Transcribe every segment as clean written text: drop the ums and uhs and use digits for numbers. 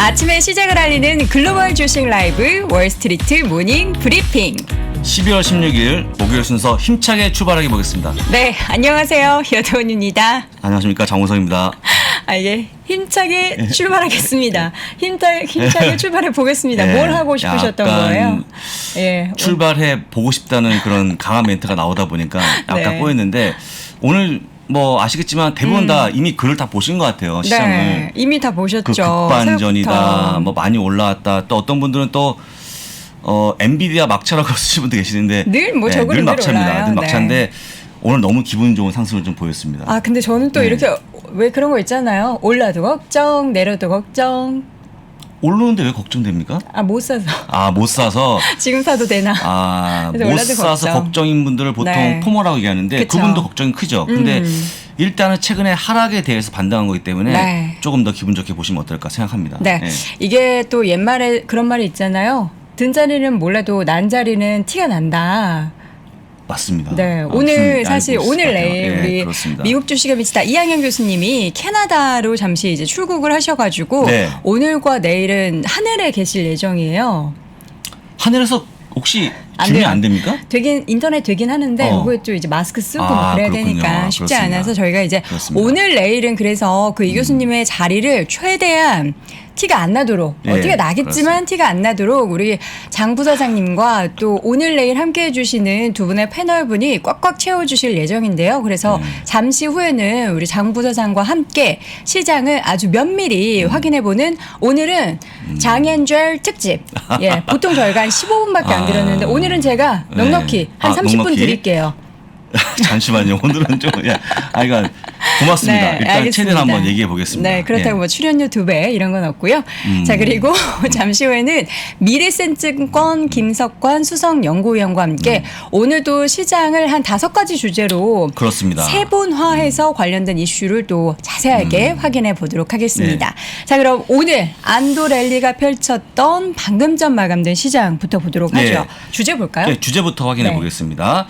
아침의 시작을 알리는 글로벌 주식 라이브 월스트리트 모닝 브리핑. 12월 16일 목요일 순서 힘차게 출발하게 보겠습니다. 네, 안녕하세요. 여도은입니다. 안녕하십니까, 장원성입니다. 예, 힘차게 출발하겠습니다. 힘차게 출발해 보겠습니다. 예, 뭘 하고 싶으셨던 거예요? 예, 출발해 보고 싶다는 그런 강한 멘트가 나오다 보니까 약간 네. 꼬였는데 오늘 뭐 아시겠지만 대부분 다 이미 글을 다 보신 것 같아요, 시장을. 네, 이미 다 보셨죠. 그 급반전이다, 새벽부터. 뭐 많이 올라왔다. 또 어떤 분들은 또 엔비디아 막차라고 쓰시는 분도 계시는데 늘 뭐 저거는 늘 늘 막차입니다. 올라요. 늘 막차인데 네. 오늘 너무 기분 좋은 상승을 좀 보였습니다. 아, 근데 저는 또 네. 이렇게 왜 그런 거 있잖아요. 올라도 걱정, 내려도 걱정. 오르는데 왜 걱정됩니까? 아, 못 사서. 아, 못 사서. 지금 사도 되나? 아, 그래서 못 올라도 사서 걱정. 걱정인 분들을 보통 네. 포모라고 얘기하는데 그쵸. 그분도 걱정이 크죠. 근데 일단은 최근에 하락에 대해서 반등한 거기 때문에 네. 조금 더 기분 좋게 보시면 어떨까 생각합니다. 네. 이게 또 옛말에 그런 말이 있잖아요. 든 자리는 몰라도 난 자리는 티가 난다. 맞습니다. 네. 무슨 오늘 사실 알고 있을 오늘 것 같아요. 내일 예, 우리 그렇습니다. 미국 주식에 미치다 이항영 교수님이 캐나다로 잠시 이제 출국을 하셔가지고 네. 오늘과 내일은 하늘에 계실 예정이에요. 하늘에서 혹시 안 주문이 돼요. 안 됩니까? 되긴 인터넷 되긴 하는데 그거에 또 이제 마스크 쓰고 뭐 그래야 그렇군요. 되니까 쉽지 그렇습니다. 않아서 저희가 이제 그렇습니다. 오늘 내일은 그래서 그 이 교수님의 자리를 최대한 티가 안 나도록 예, 티가 나겠지만 그렇습니다. 티가 안 나도록 우리 장 부사장님과 또 오늘 내일 함께 해주시는 두 분의 패널분이 꽉꽉 채워주실 예정인데요. 그래서 잠시 후에는 우리 장 부사장과 함께 시장을 아주 면밀히 확인해보는 오늘은 장앤젤 특집. 예, 보통 저희가 한 15분밖에 안 들었는데 오늘은 제가 넉넉히 네. 한 30분 넉넉히? 드릴게요. 잠시만요. 오늘은 좀 그러니까 고맙습니다. 네, 일단 알겠습니다. 최대한 한번 얘기해 보겠습니다. 네, 그렇다고 예. 뭐 출연료 2배 이런 건 없고요. 자, 그리고 잠시 후에는 미래센증권 김석관 수석연구위원과 함께 오늘도 시장을 한 5가지 주제로 그렇습니다. 세분화해서 관련된 이슈를 또 자세하게 확인해 보도록 하겠습니다. 네. 자, 그럼 오늘 안도 랠리가 펼쳤던 방금 전 마감된 시장부터 보도록 네. 하죠. 주제 볼까요? 네, 주제부터 확인해 네. 보겠습니다.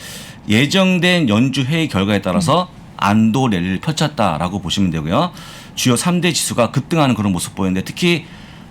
예정된 연주 회의 결과에 따라서 안도 랠리를 펼쳤다라고 보시면 되고요. 주요 3대 지수가 급등하는 그런 모습 보였는데 특히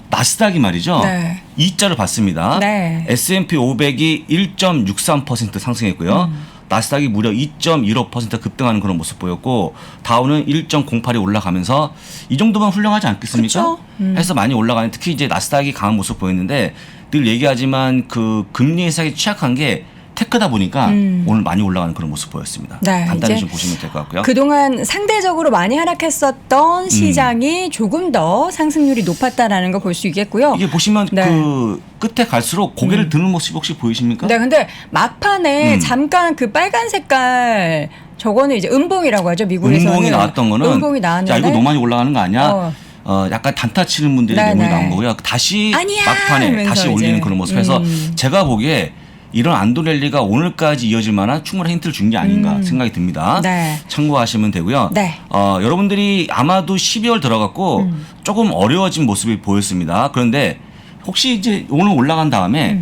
나스닥이 말이죠. 네. E자를 봤습니다. 네. S&P 500이 1.63% 상승했고요. 나스닥이 무려 2.15% 급등하는 그런 모습 보였고 다우는 1.08이 올라가면서 이 정도면 훌륭하지 않겠습니까? 그쵸? 해서 많이 올라가는 특히 이제 나스닥이 강한 모습 보였는데 늘 얘기하지만 그 금리 인상에 취약한 게 테크다 보니까 오늘 많이 올라가는 그런 모습 보였습니다. 네, 간단히 이제 좀 보시면 될 것 같고요. 그동안 상대적으로 많이 하락했었던 시장이 조금 더 상승률이 높았다라는 걸 볼 수 있겠고요. 이게 보시면 네. 그 끝에 갈수록 고개를 드는 모습이 혹시 보이십니까? 네, 근데 막판에 잠깐 그 빨간 색깔 저거는 이제 음봉이라고 하죠. 미국에서는. 음봉이 나왔던 거는 음봉이 나왔는데 자 이거 너무 많이 올라가는 거 아니야? 약간 단타 치는 분들이 네네. 내용이 나온 거고요. 다시 아니야! 막판에 하면서 다시 이제. 올리는 그런 모습에서 제가 보기에 이런 안도 랠리가 오늘까지 이어질 만한 충분한 힌트를 준 게 아닌가 생각이 듭니다. 네. 참고하시면 되고요. 네. 여러분들이 아마도 12월 들어갔고 조금 어려워진 모습이 보였습니다. 그런데 혹시 이제 오늘 올라간 다음에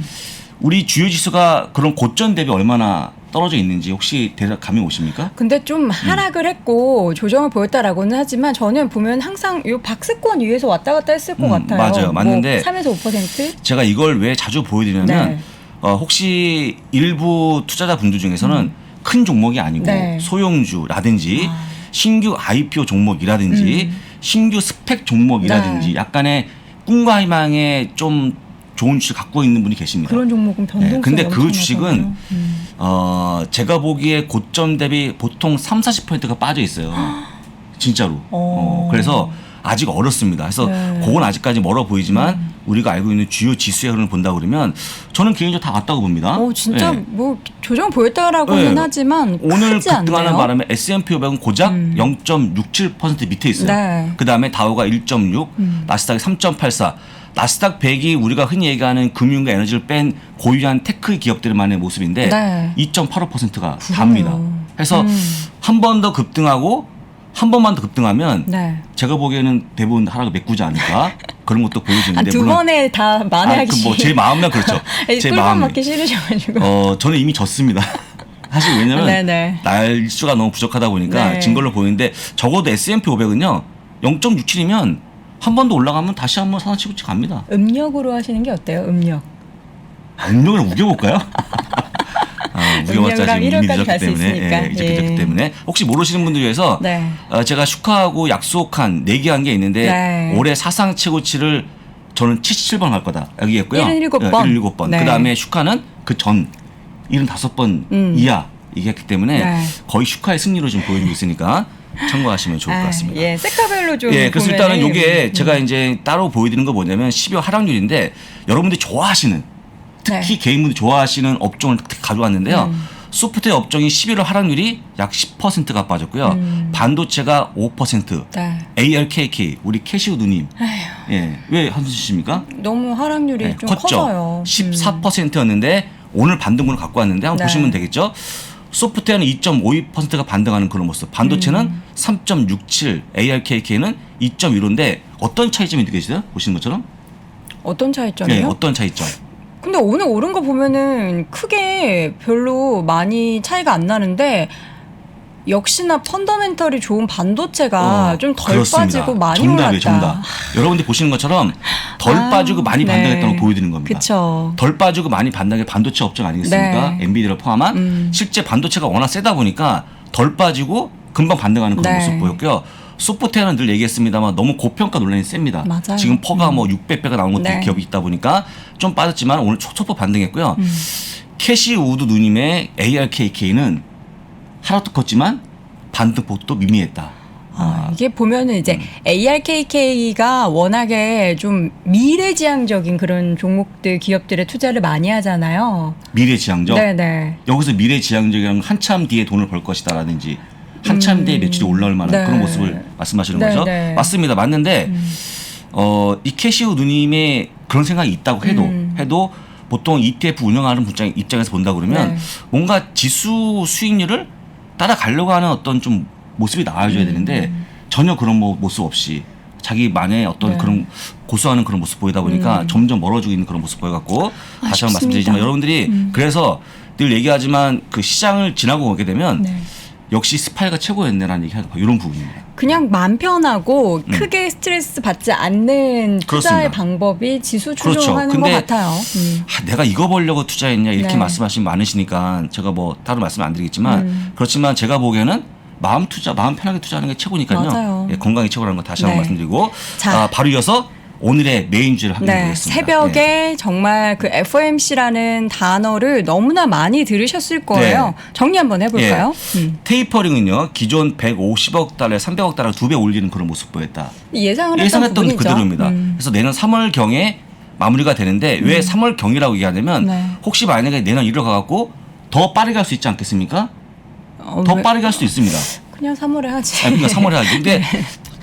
우리 주요 지수가 그런 고점 대비 얼마나 떨어져 있는지 혹시 대략 감이 오십니까? 근데 좀 하락을 했고 조정을 보였다라고는 하지만 저는 보면 항상 이 박스권 위에서 왔다 갔다 했을 것 같아요. 맞아요. 맞는데 뭐 3에서 5%? 제가 이걸 왜 자주 보여드리냐면 네. 혹시 일부 투자자분들 중에서는 큰 종목이 아니고 네. 소형주라든지 신규 IPO 종목이라든지 신규 스펙 종목이라든지 네. 약간의 꿈과 희망에 좀 좋은 주식 갖고 있는 분이 계십니다. 그런 종목은 변동성이 근데 그 엄청나거든요. 주식은 제가 보기에 고점 대비 보통 30~40%가 빠져 있어요. 진짜로. 그래서 아직 어렵습니다. 그래서 네. 그건 아직까지 멀어 보이지만 우리가 알고 있는 주요 지수의 흐름을 본다 그러면 저는 개인적으로 다 왔다고 봅니다. 진짜 네. 뭐 조정 보였다라고는 네. 하지만 오늘 크지 급등하는 않네요. 바람에 S&P 500은 고작 0.67% 밑에 있어요. 네. 그 다음에 다우가 1.6, 나스닥이 3.84. 나스닥 100이 우리가 흔히 얘기하는 금융과 에너지를 뺀 고유한 테크 기업들만의 모습인데 네. 2.85%가 답니다. 그래서 음. 한 번 더 급등하고 한 번만 더 급등하면 네. 제가 보기에는 대부분 하락을 메꾸지 않을까 그런 것도 보여지는데 두 번에 다 만회하기 뭐 제 마음은 그렇죠. 제 꿀밤 마음. 맞기 싫으셔가지고. 저는 이미 졌습니다. 사실 왜냐면 네네. 날수가 너무 부족하다 보니까 네. 진 걸로 보이는데 적어도 S&P 500은요 0.67이면 한 번 더 올라가면 다시 한번 사나치고 갑니다. 음력으로 하시는 게 어때요? 음력. 운명을 우겨볼까요? 우겨봤자 음력이랑 지금 이미 1월까지 늦었기 갈수 때문에 있으니까. 이제 예. 늦었기 때문에 혹시 모르시는 분들 위해서 네. 제가 슈카하고 약속한 내기한 게 있는데 네. 올해 사상 최고치를 저는 77번 갈 거다 여기했고요. 77번. 77번. 네. 그 다음에 슈카는 그 전 75번 이하 얘기했기 때문에 네. 거의 슈카의 승리로 좀 보여주고 있으니까 참고하시면 좋을 것 같습니다. 예, 섹터별로 좀. 예, 그래서 보면은 일단은 이게 제가 이제 따로 보여드리는 거 뭐냐면 12월 하락률인데 여러분들이 좋아하시는 특히 네. 개인분들이 좋아하시는 업종을 특히 가져왔는데요. 소프트웨어 업종이 11월 하락률이 약 10%가 빠졌고요. 반도체가 5%. 네. ARKK 우리 캐시우 누님. 아휴, 예, 왜 한숨 쉬십니까? 너무 하락률이 예, 좀 컸죠. 커서요. 14%였는데 오늘 반등분을 갖고 왔는데 한번 네. 보시면 되겠죠. 소프트웨어는 2.52%가 반등하는 그런 모습. 반도체는 3.67, ARKK는 2.15인데 어떤 차이점이 느껴지세요? 보시는 것처럼? 어떤 차이점이요? 네, 어떤 차이점? 근데 오늘 오른 거 보면은 크게 별로 많이 차이가 안 나는데 역시나 펀더멘털이 좋은 반도체가 좀 덜 그렇습니다. 빠지고 많이 정답이에요, 올랐다. 정답. 여러분들 보시는 것처럼 덜 빠지고 많이 반등했다는 걸 보여드리는 겁니다. 그렇죠. 덜 빠지고 많이 반등한 게 반도체 업종 아니겠습니까? 네. 엔비디아를 포함한 실제 반도체가 워낙 세다 보니까 덜 빠지고 금방 반등하는 그런 네. 모습 보였고요. 소프트웨어는 늘 얘기했습니다만 너무 고평가 논란이 셉니다. 맞아요. 지금 퍼가 뭐 600배가 나온 것도 네. 기업이 있다 보니까 좀 빠졌지만 오늘 초폭 반등했고요. 캐시우드 누님의 ARKK는 하락도 컸지만 반등폭도 미미했다. 이게 보면은 이제 ARKK가 워낙에 좀 미래지향적인 그런 종목들 기업들에 투자를 많이 하잖아요. 미래지향적. 네네. 여기서 미래지향적이라는 한참 뒤에 돈을 벌 것이다라든지 한참 뒤에 매출이 올라올 만한 네. 그런 모습을 말씀하시는 네, 거죠. 네. 맞습니다. 맞는데 이 캐시우 누님의 그런 생각이 있다고 해도 보통 ETF 운영하는 입장에서 본다 그러면 네. 뭔가 지수 수익률을 따라가려고 하는 어떤 좀 모습이 나와줘야 되는데 전혀 그런 모습 없이 자기만의 어떤 네. 그런 고수하는 그런 모습 보이다 보니까 점점 멀어지고 있는 그런 모습 보여갖고 다시 한번 말씀드리지만 여러분들이 그래서 늘 얘기하지만 그 시장을 지나고 오게 되면 네. 역시 스파이가 최고였네라는 얘기가 이런 부분입니다. 그냥 마음 편하고 크게 스트레스 받지 않는 투자의 그렇습니다. 방법이 지수 그렇죠. 추종하는 근데 것 같아요. 내가 이거 보려고 투자했냐 이렇게 네. 말씀하시는 분 많으시니까 제가 뭐 따로 말씀 안 드리겠지만 그렇지만 제가 보기에는 마음 편하게 투자하는 게 최고니까요. 맞아요. 예, 건강이 최고라는 거 다시 한번 네. 말씀드리고 자. 바로 이어서 오늘의 메인 주제를 함께 네, 보겠습니다. 새벽에 정말 그 FOMC라는 단어를 너무나 많이 들으셨을 거예요. 네. 정리 한번 해볼까요? 테이퍼링은요 기존 150억 달러에 300억 달러 2배 올리는 그런 모습 보였다. 예상을 예상했던 했던 부분이죠. 그대로입니다. 그래서 내년 3월 경에 마무리가 되는데 왜 3월 경이라고 얘기하냐면 네. 혹시 만약에 내년 1월 가갖고 더 빠르게 갈 수 있지 않겠습니까? 더 왜? 빠르게 할 수도 있습니다. 그냥 3월에 하지. 그러니까 3월에 하죠. 근데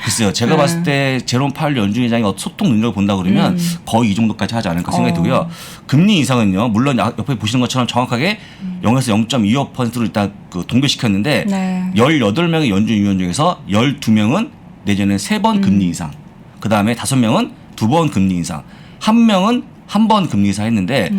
글쎄요. 제가 봤을 때 제롬 파월 연준 의장이 소통 능력을 본다 그러면 거의 이 정도까지 하지 않을까 생각이 들고요. 금리 인상은요. 물론 옆에 보시는 것처럼 정확하게 0에서 0.25%로 일단 그 동결시켰는데 네. 18명의 연준 위원 중에서 12명은 내년에 3번 금리 인상. 그다음에 5명은 2번 금리 인상. 1명은 한 번 금리 인상 했는데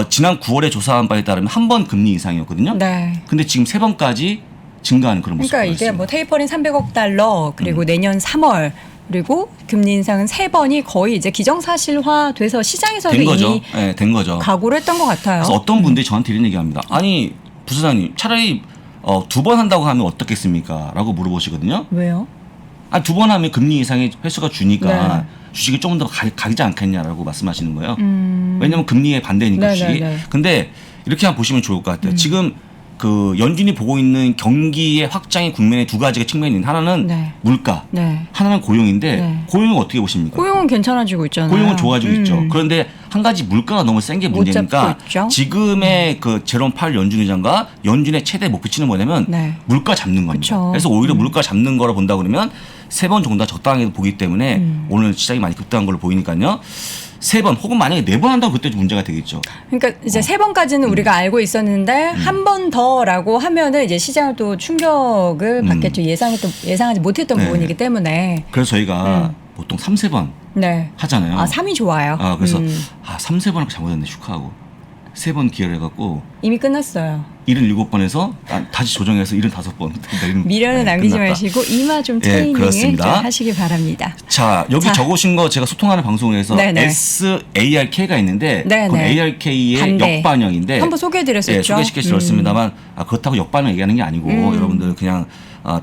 지난 9월에 조사한 바에 따르면 한 번 금리 인상이었거든요. 네. 근데 지금 3번까지 증가하는 그런 모습. 그러니까 이게 뭐 테이퍼링 300억 달러 그리고 내년 3월 그리고 금리 인상은 3번이 거의 이제 기정사실화 돼서 시장에서도 된 거죠. 이미 네, 된 거죠. 각오를 했던 것 같아요. 그래서 어떤 분들이 저한테 이런 얘기합니다. 아니 부사장님 차라리 2번 한다고 하면 어떻겠습니까? 라고 물어보시거든요. 왜요? 아, 2번 하면 금리 인상의 횟수가 주니까 네. 주식이 조금 더 가지 않겠냐라고 말씀하시는 거예요. 왜냐하면 금리에 반대니까 네, 주식이. 네, 네. 근데 이렇게 한번 보시면 좋을 것 같아요. 지금 그 연준이 보고 있는 경기의 확장의 국면에 두 가지가 측면이 있는 하나는 네. 물가, 네. 하나는 고용인데 네. 고용은 어떻게 보십니까? 고용은 괜찮아지고 있잖아요. 고용은 좋아지고 있죠. 그런데 한 가지 물가가 너무 센 게 못 문제니까 잡고 있죠. 지금의 그 제롬 파월 연준 의장과 연준의 최대 목표치는 뭐냐면 네. 물가 잡는 겁니다. 그쵸. 그래서 오히려 물가 잡는 거라 본다 그러면 3번 정도가 적당하게 보기 때문에 오늘 시장이 많이 급등한 걸로 보이니까요. 3번 혹은 만약에 4번 한다고 그때 좀 문제가 되겠죠. 그러니까 이제 3번까지는 우리가 알고 있었는데 한 번 더라고 하면은 이제 시장을 또 충격을 받겠죠. 예상하지 못했던 네. 부분이기 때문에. 그래서 저희가 보통 3, 4번 네. 하잖아요. 아, 3이 좋아요. 그래서 3, 4번을 잘못했네 축하하고 3번 기회를 해갖고 이미 끝났어요. 77번에서 다시 조정해서 75번 미련을 남기지 끝났다. 마시고 이마 좀 예, 트레이닝을 그렇습니다. 좀 하시기 바랍니다. 자, 여기 자. 적으신 거 제가 소통하는 방송에서 네네. SARK가 있는데 네네. 그 ARK의 반대. 역반영인데 한번 소개해드렸었죠. 예, 소개시켜드렸습니다만 그렇다고 역반영 얘기하는 게 아니고 여러분들 그냥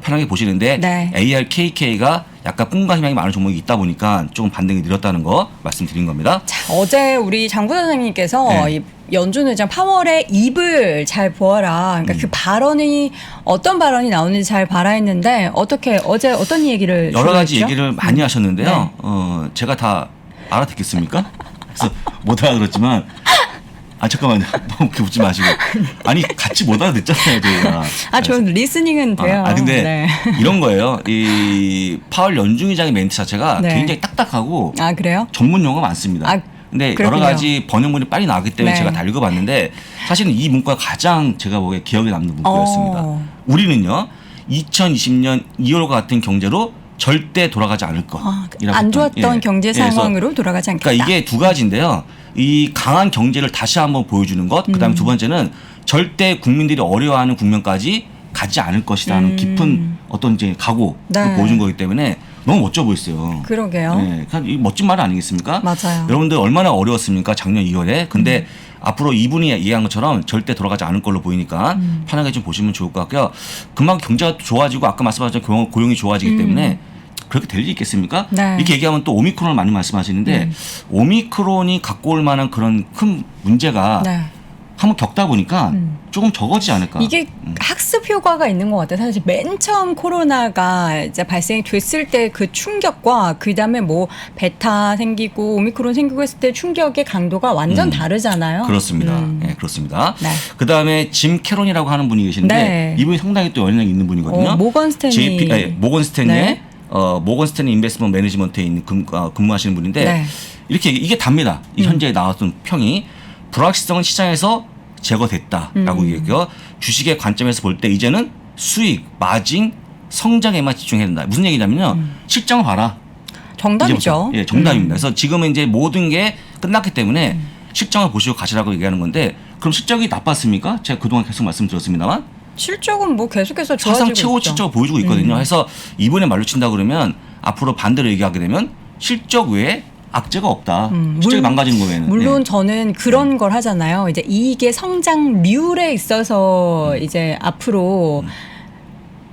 편하게 보시는데 네. ARKK가 약간 꿈과 희망이 많은 종목이 있다 보니까 조금 반등이 느렸다는 거 말씀드린 겁니다. 자, 어제 우리 장 부사장님께서 네. 이 연준 의장 파월의 입을 잘 보아라. 그러니까 그 발언이 어떤 발언이 나오는지 잘 봐라 했는데 어떻게 어제 어떤 얘기를 여러 가지 주로 했죠? 얘기를 많이 하셨는데요. 네. 제가 다 알아듣겠습니까? 그래서 못 알아들었지만 잠깐만요. 너무 그렇게 웃지 마시고. 아니 같이 못 알아듣잖아요, 저희가. 저는 리스닝은 돼요. 근데 네. 이런 거예요. 이 파월 연준의장의 멘트 자체가 네. 굉장히 딱딱하고 그래요? 전문 용어가 많습니다. 근데 그렇군요. 여러 가지 번역문이 빨리 나왔기 때문에 네. 제가 다 읽어봤는데 사실은 이 문구가 가장 제가 보기에 기억에 남는 문구였습니다. 우리는요 2020년 2월과 같은 경제로 절대 돌아가지 않을 것. 안 좋았던 경제 상황으로 돌아가지 않겠다. 그러니까 이게 두 가지인데요. 이 강한 경제를 다시 한번 보여주는 것. 그다음에 두 번째는 절대 국민들이 어려워하는 국면까지 가지 않을 것이라는 깊은 어떤 이제 각오를 네. 보여준 거기 때문에 너무 멋져 보였어요. 그러게요. 네, 이 멋진 말 아니겠습니까? 맞아요. 여러분들 얼마나 어려웠습니까? 작년 2월에. 근데 앞으로 이분이 얘기한 것처럼 절대 돌아가지 않을 걸로 보이니까 편하게 좀 보시면 좋을 것 같고요. 금방 경제가 좋아지고 아까 말씀하신 고용이 좋아지기 때문에 그렇게 될 일이 있겠습니까? 네. 이렇게 얘기하면 또 오미크론을 많이 말씀하시는데 오미크론이 갖고 올 만한 그런 큰 문제가 네. 한번 겪다 보니까 조금 적어지지 않을까. 이게 학습 효과가 있는 것 같아요. 사실 맨 처음 코로나가 이제 발생이 됐을 때 그 충격과 그 다음에 뭐 베타 생기고 오미크론 생기고 했을 때 충격의 강도가 완전 다르잖아요. 그렇습니다. 네, 그렇습니다. 네. 그 다음에 짐 캐론이라고 하는 분이 계시는데 네. 이분이 상당히 또 영향력이 있는 분이거든요. 모건 스탠리. 모건 스탠리의 네. 모건 스탠리 인베스트먼트 매니지먼트에 있는 근무하시는 분인데 네. 이렇게 이게 답니다. 이 현재 나왔던 평이 불확실성은 시장에서 제거됐다라고 얘기했고요. 주식의 관점에서 볼 때 이제는 수익, 마진, 성장에만 집중해야 된다. 무슨 얘기냐면요. 실적을 봐라. 정답이죠. 이제부터. 예, 정답입니다. 그래서 지금은 이제 모든 게 끝났기 때문에 실적을 보시고 가시라고 얘기하는 건데 그럼 실적이 나빴습니까? 제가 그동안 계속 말씀드렸습니다만 실적은 뭐 계속해서 좋아지고 사상 최고 있죠. 실적을 보여주고 있거든요. 해서 이번에 말로 친다 그러면 앞으로 반대로 얘기하게 되면 실적 외에 악재가 없다. 실적이 망가지는 거에는. 물론 예. 저는 그런 걸 하잖아요. 이제 이익의 성장률에 있어서 이제 앞으로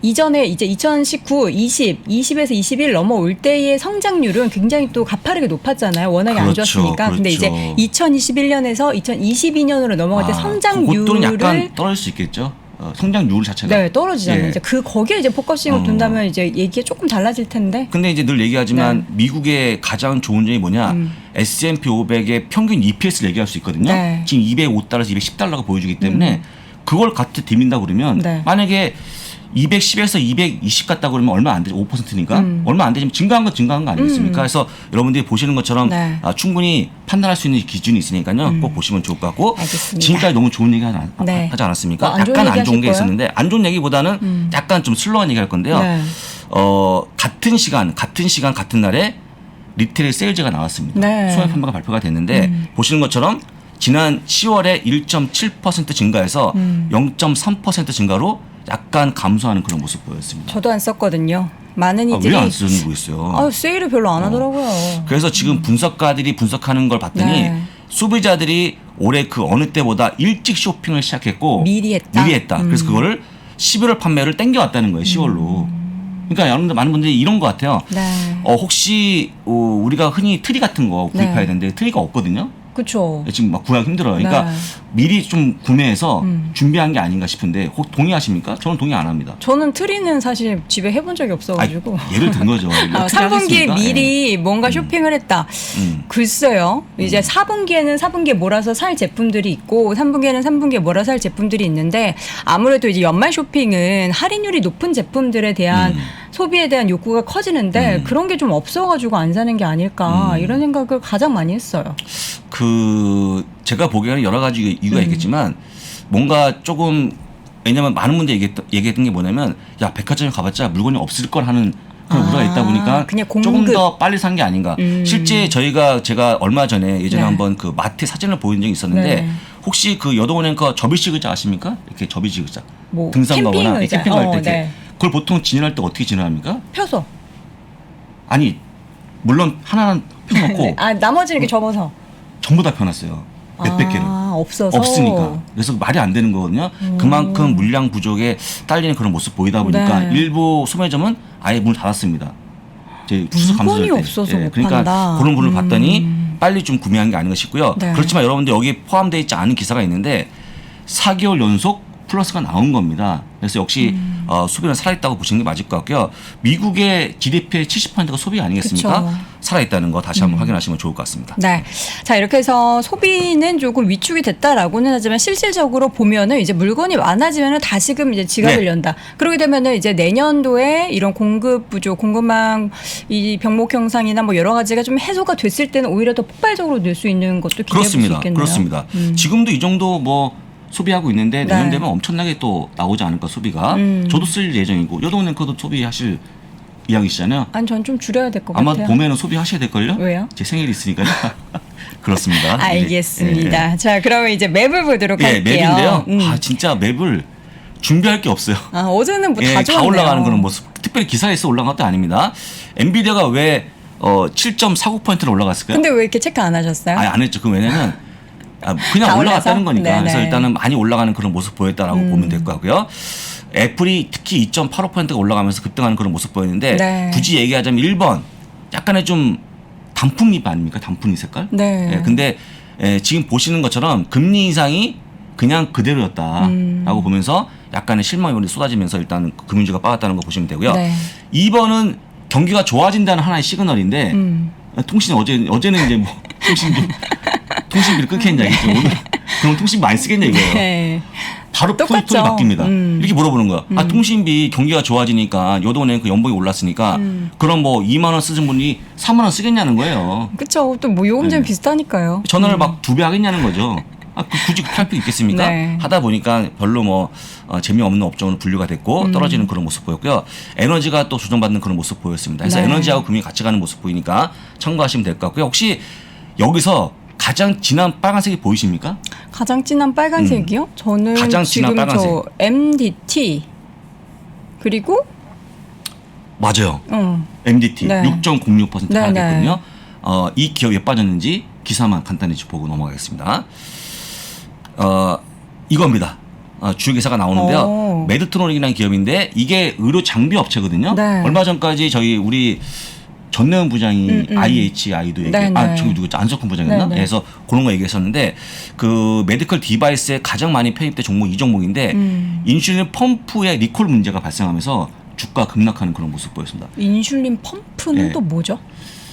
이전에 이제 2019, 20, 20에서 21 넘어올 때의 성장률은 굉장히 또 가파르게 높았잖아요. 워낙에 안 그렇죠, 좋았으니까. 근데 이제 그렇죠. 2021년에서 2022년으로 넘어갈 때 그것도는 성장률을 약간 떨어질 수 있겠죠. 성장률 자체가. 네, 떨어지잖아요. 예. 이제 거기에 이제 포커싱을 둔다면 이제 얘기가 조금 달라질 텐데. 근데 이제 늘 얘기하지만 미국의 가장 좋은 점이 뭐냐? S&P 500의 평균 EPS를 얘기할 수 있거든요. 네. 지금 205달러에서 210달러가 보여주기 때문에 그걸 같이 디민다 그러면 네. 만약에 210에서 220 갔다 그러면 얼마 안 되죠. 5%니까. 얼마 안 되지만 증가한 건 증가한 거 아니겠습니까? 그래서 여러분들이 보시는 것처럼 네. 충분히 판단할 수 있는 기준이 있으니까요. 꼭 보시면 좋을 것 같고. 알겠습니다. 지금까지 너무 좋은 얘기 네. 하지 않았습니까? 안 좋은 약간 얘기 안 좋은 게 하실 거예요? 있었는데 안 좋은 얘기보다는 약간 좀 슬로한 얘기 할 건데요. 네. 같은 시간 같은 날에 리테일 세일즈가 나왔습니다. 네. 소액 판매가 발표가 됐는데 보시는 것처럼 지난 10월에 1.7% 증가해서 0.3% 증가로 약간 감소하는 그런 모습 보였습니다. 저도 안 썼거든요. 많은 이들이 왜 안 쓰는지 모르겠어요. 세일을 별로 안 하더라고요. 그래서 지금 분석가들이 분석하는 걸 봤더니 네. 소비자들이 올해 그 어느 때보다 일찍 쇼핑을 시작했고 미리 했다. 그래서 그거를 11월 판매를 땡겨왔다는 거예요. 10월로. 그러니까 여러분들 많은 분들이 이런 것 같아요. 네. 혹시 우리가 흔히 트리 같은 거 구입해야 네. 되는데 트리가 없거든요. 그렇죠. 지금 막 구하기 힘들어요. 그러니까 네. 미리 좀 구매해서 준비한 게 아닌가 싶은데 혹 동의하십니까? 저는 동의 안 합니다. 저는 트리는 사실 집에 해본 적이 없어가지고. 예를 든 거죠. 3분기에 미리 뭔가 쇼핑을 했다. 글쎄요. 이제 4분기에는 4분기에 몰아서 살 제품들이 있고 3분기에는 3분기에 몰아서 살 제품들이 있는데 아무래도 이제 연말 쇼핑은 할인율이 높은 제품들에 대한 소비에 대한 욕구가 커지는데 그런 게 좀 없어가지고 안 사는 게 아닐까 이런 생각을 가장 많이 했어요. 제가 보기에는 여러 가지 이유가 있겠지만 뭔가 조금 왜냐면 많은 분들이 얘기했던 게 뭐냐면 야 백화점에 가봤자 물건이 없을 걸 하는 그런 우려가 있다 보니까 그냥 조금 더 빨리 산 게 아닌가. 실제 제가 얼마 전에 예전에 네. 한번 그 마트 사진을 보인 적이 있었는데 네. 혹시 그 여동은행거 접이식 의자 아십니까? 이렇게 접이식 의자. 뭐 등산 가거나 캠핑 의자. 캠핑 갈 때 네. 그걸 보통 진열할 때 어떻게 진열합니까? 펴서. 아니 물론 하나는 펴놓고 네. 아 나머지는 이렇게 접어서. 전부 다 펴놨어요. 몇백 개를. 없어서. 없으니까. 그래서 말이 안 되는 거거든요. 그만큼 물량 부족에 딸리는 그런 모습 보이다 보니까 네. 일부 소매점은 아예 문을 닫았습니다. 이제 추수 물건이 감소될 때. 없어서 못 그러니까 판다. 그런 분을 봤더니 빨리 좀 구매한 게 아닌가 싶고요. 네. 그렇지만 여러분들 여기 포함되어 있지 않은 기사가 있는데 4개월 연속 플러스가 나온 겁니다. 그래서 역시 소비는 살아있다고 보시는 게 맞을 것 같고요. 미국의 GDP의 70%가 소비 아니겠습니까? 그쵸. 살아있다는 거 다시 한번 확인하시면 좋을 것 같습니다. 네. 자, 이렇게 해서 소비는 조금 위축이 됐다라고는 하지만 실질적으로 보면은 이제 물건이 많아지면은 다시금 이제 지갑을 네. 연다. 그러게 되면은 이제 내년도에 이런 공급 부족, 공급망 이 병목 형상이나 뭐 여러 가지가 좀 해소가 됐을 때는 오히려 더 폭발적으로 늘 수 있는 것도 기대해 볼 수 그렇습니다. 있겠네요. 그렇습니다. 지금도 이 정도 뭐 소비하고 있는데 네. 내년 되면 엄청나게 또 나오지 않을까 소비가. 저도 쓸 예정이고 여동은행도 소비하실 이야기시잖아요. 아니, 전 좀 줄여야 될 것 아마 같아요. 봄에는 소비하셔야 될걸요? 왜요? 제 생일이 있으니까요. 그렇습니다. 알겠습니다. 자, 그러면 이제 맵을 보도록 예, 할게요. 맵인데요. 아 진짜 맵을 준비할 게 없어요. 어제는 뭐 다 다 좋았네요. 올라가는 그런 모습. 특별히 기사에서 올라간 것도 아닙니다. 엔비디아가 왜 7.49%로 올라갔을까요? 근데 왜 이렇게 체크 안 하셨어요? 안 했죠. 그 왜냐면 그냥 다 올라갔다는 올라서? 거니까. 네네. 그래서 일단은 많이 올라가는 그런 모습 보였다라고 보면 될 것 같고요. 애플이 특히 2.85%가 올라가면서 급등하는 그런 모습 보였는데 네. 굳이 얘기하자면 1번 약간의 좀 단풍잎 아닙니까? 단풍잎 색깔? 네. 예, 근데 지금 보시는 것처럼 금리 인상이 그냥 그대로였다라고 보면서 약간의 실망이 쏟아지면서 일단 금융주가 빠졌다는 거 보시면 되고요. 네. 2번은 경기가 좋아진다는 하나의 시그널인데 통신 어제는 이제 뭐 통신비를 끊겠냐 이죠. 오늘 그럼 통신 많이 쓰겠냐 이거예요. 네. 바로 똑같죠. 톤이 바뀝니다. 이렇게 물어보는 거야. 통신비 경기가 좋아지니까 여동은행 그 연봉이 올랐으니까 그럼 뭐 2만 원 쓰는 분이 3만 원 쓰겠냐는 거예요. 그쵸. 또 뭐 요금제는 네. 비슷하니까요. 전화를 막 2배 하겠냐는 거죠. 굳이 그렇게 할 필요 있겠습니까? 네. 하다 보니까 별로 뭐 재미없는 업종으로 분류가 됐고 떨어지는 그런 모습 보였고요. 에너지가 또 조정받는 그런 모습 보였습니다. 그래서 네. 에너지하고 금융이 같이 가는 모습 보이니까 참고하시면 될 것 같고요. 혹시 여기서 가장 진한 빨간색이 보이십니까? 가장 진한 빨간색이요? 저는 가장 진한 지금 빨간색. 저 MDT 그리고 맞아요. MDT 네. 6.06% 네, 하락했거든요. 이 기업 왜 빠졌는지 기사만 간단히 짚어보고 넘어가겠습니다. 이겁니다. 주요 기사가 나오는데요. 오. 메드트론이라는 기업인데 이게 의료 장비 업체거든요. 네. 얼마 전까지 우리 전내원 부장이 IHI도 네, 네. 저기 누구죠? 안석훈 부장이었나? 네, 네. 그래서 그런 거 얘기했었는데 그 메디컬 디바이스에 가장 많이 편입된 종목 이 종목인데 인슐린 펌프에 리콜 문제가 발생하면서 주가 급락하는 그런 모습 보였습니다. 인슐린 펌프는 네. 또 뭐죠?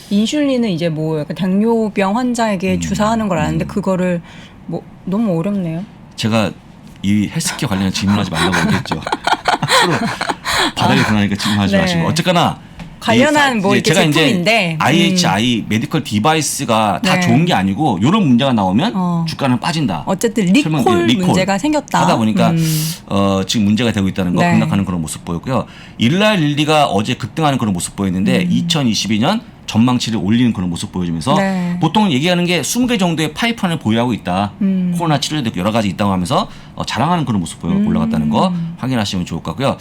인슐린은 이제 뭐 약간 당뇨병 환자에게 주사하는 걸 아는데 그거를 뭐 너무 어렵네요. 제가 이 헬스케어 관련한 질문하지 말라고 얘기했죠. 앞으로 바닥에 드러나니까 질문하지 네. 마시고 어쨌거나 관련한 뭐 이렇게 제가 제품인데 이제 IHI 메디컬 디바이스가 다 네. 좋은 게 아니고 이런 문제가 나오면 주가는 빠진다. 어쨌든 리콜 문제가 생겼다. 하다 보니까 지금 문제가 되고 있다는 거 네. 급락하는 그런 모습 보였고요. 일라일 릴리가 어제 급등하는 그런 모습 보였는데 2022년 전망치를 올리는 그런 모습 보여주면서 네. 보통 얘기하는 게 20개 정도의 파이프라인을 보유하고 있다. 코로나 치료에도 여러 가지 있다고 하면서 자랑하는 그런 모습 보여 올라갔다는 거 확인하시면 좋을 것 같고요.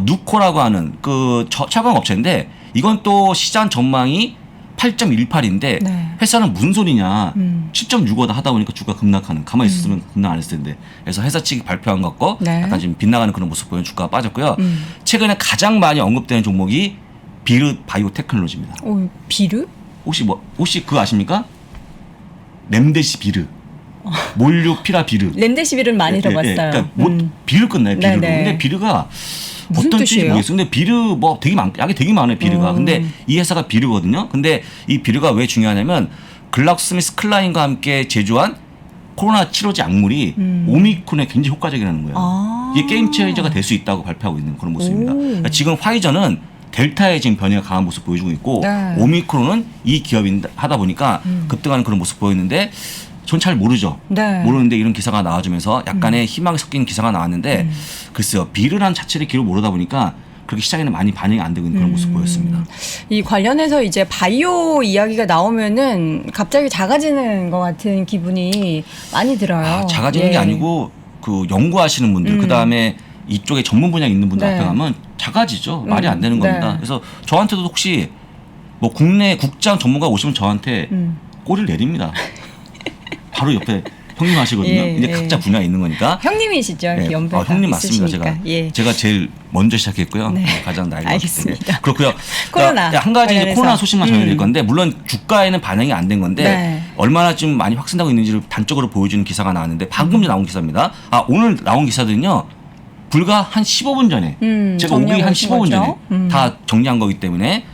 누코라고 하는 그 차광 업체인데 이건 또 시장 전망이 8.18인데 네. 회사는 무슨 소리냐 10.65다 하다 보니까 주가 급락하는 가만히 있었으면 급락 안 했을 텐데 그래서 회사 측이 발표한 것 같고 네. 약간 지금 빗나가는 그런 모습 보이는 주가가 빠졌고요. 최근에 가장 많이 언급되는 종목이 비르 바이오 테크놀로지입니다. 비르? 혹시 그거 아십니까? 렘데시비르, 몰류피라비르. 렘데시비르는 많이 들어봤어요. 그러니까 비르 끝나요, 비르로. 네네. 근데 비르가 무슨 어떤 뜻인지 뜻이에요? 모르겠어요. 근데 비르 뭐 되게 약이 되게 많아요, 비르가. 근데 이 회사가 비르거든요. 근데 이 비르가 왜 중요하냐면 글락스미스 클라인과 함께 제조한 코로나 치료제 약물이 오미크론에 굉장히 효과적이라는 거예요. 이게 게임 체인저가 될 수 있다고 발표하고 있는 그런 모습입니다. 그러니까 지금 화이저는 델타의 지금 변이가 강한 모습 보여주고 있고 네. 오미크론은 이 기업이 하다 보니까 급등하는 그런 모습 보였는데 전 잘 모르죠. 네. 모르는데 이런 기사가 나와주면서 약간의 희망이 섞인 기사가 나왔는데 글쎄요. 비르란 자체를 기록 모르다 보니까 그렇게 시장에는 많이 반영이 안 되고 있는 그런 모습 보였습니다. 이 관련해서 이제 바이오 이야기가 나오면은 갑자기 작아지는 것 같은 기분이 많이 들어요. 작아지는 예. 게 아니고 그 연구하시는 분들 그다음에 이쪽에 전문 분야에 있는 분들 네. 앞에 가면 작아지죠. 말이 안 되는 네. 겁니다. 그래서 저한테도 혹시 뭐 국내 국장 전문가 오시면 저한테 꼬리를 내립니다. 바로 옆에 형님 하시거든요. 예, 이제 예. 각자 분야에 있는 거니까. 형님이시죠. 예. 연배가 형님 맞습니다. 있으시니까. 제가 제일 먼저 시작했고요. 네. 가장 나이가 알겠습니다. 많기 때문에. 그렇고요. 코로나 한 가지 이제 관련해서. 코로나 소식만 전해드릴 건데 물론 주가에는 반영이 안 된 건데 네. 얼마나 지금 많이 확산되고 있는지를 단적으로 보여주는 기사가 나왔는데 방금 나온 기사입니다. 오늘 나온 기사들은요. 불과 한 15분 전에 제가 오기 한 정리하신 15분 거죠? 전에 다 정리한 거기 때문에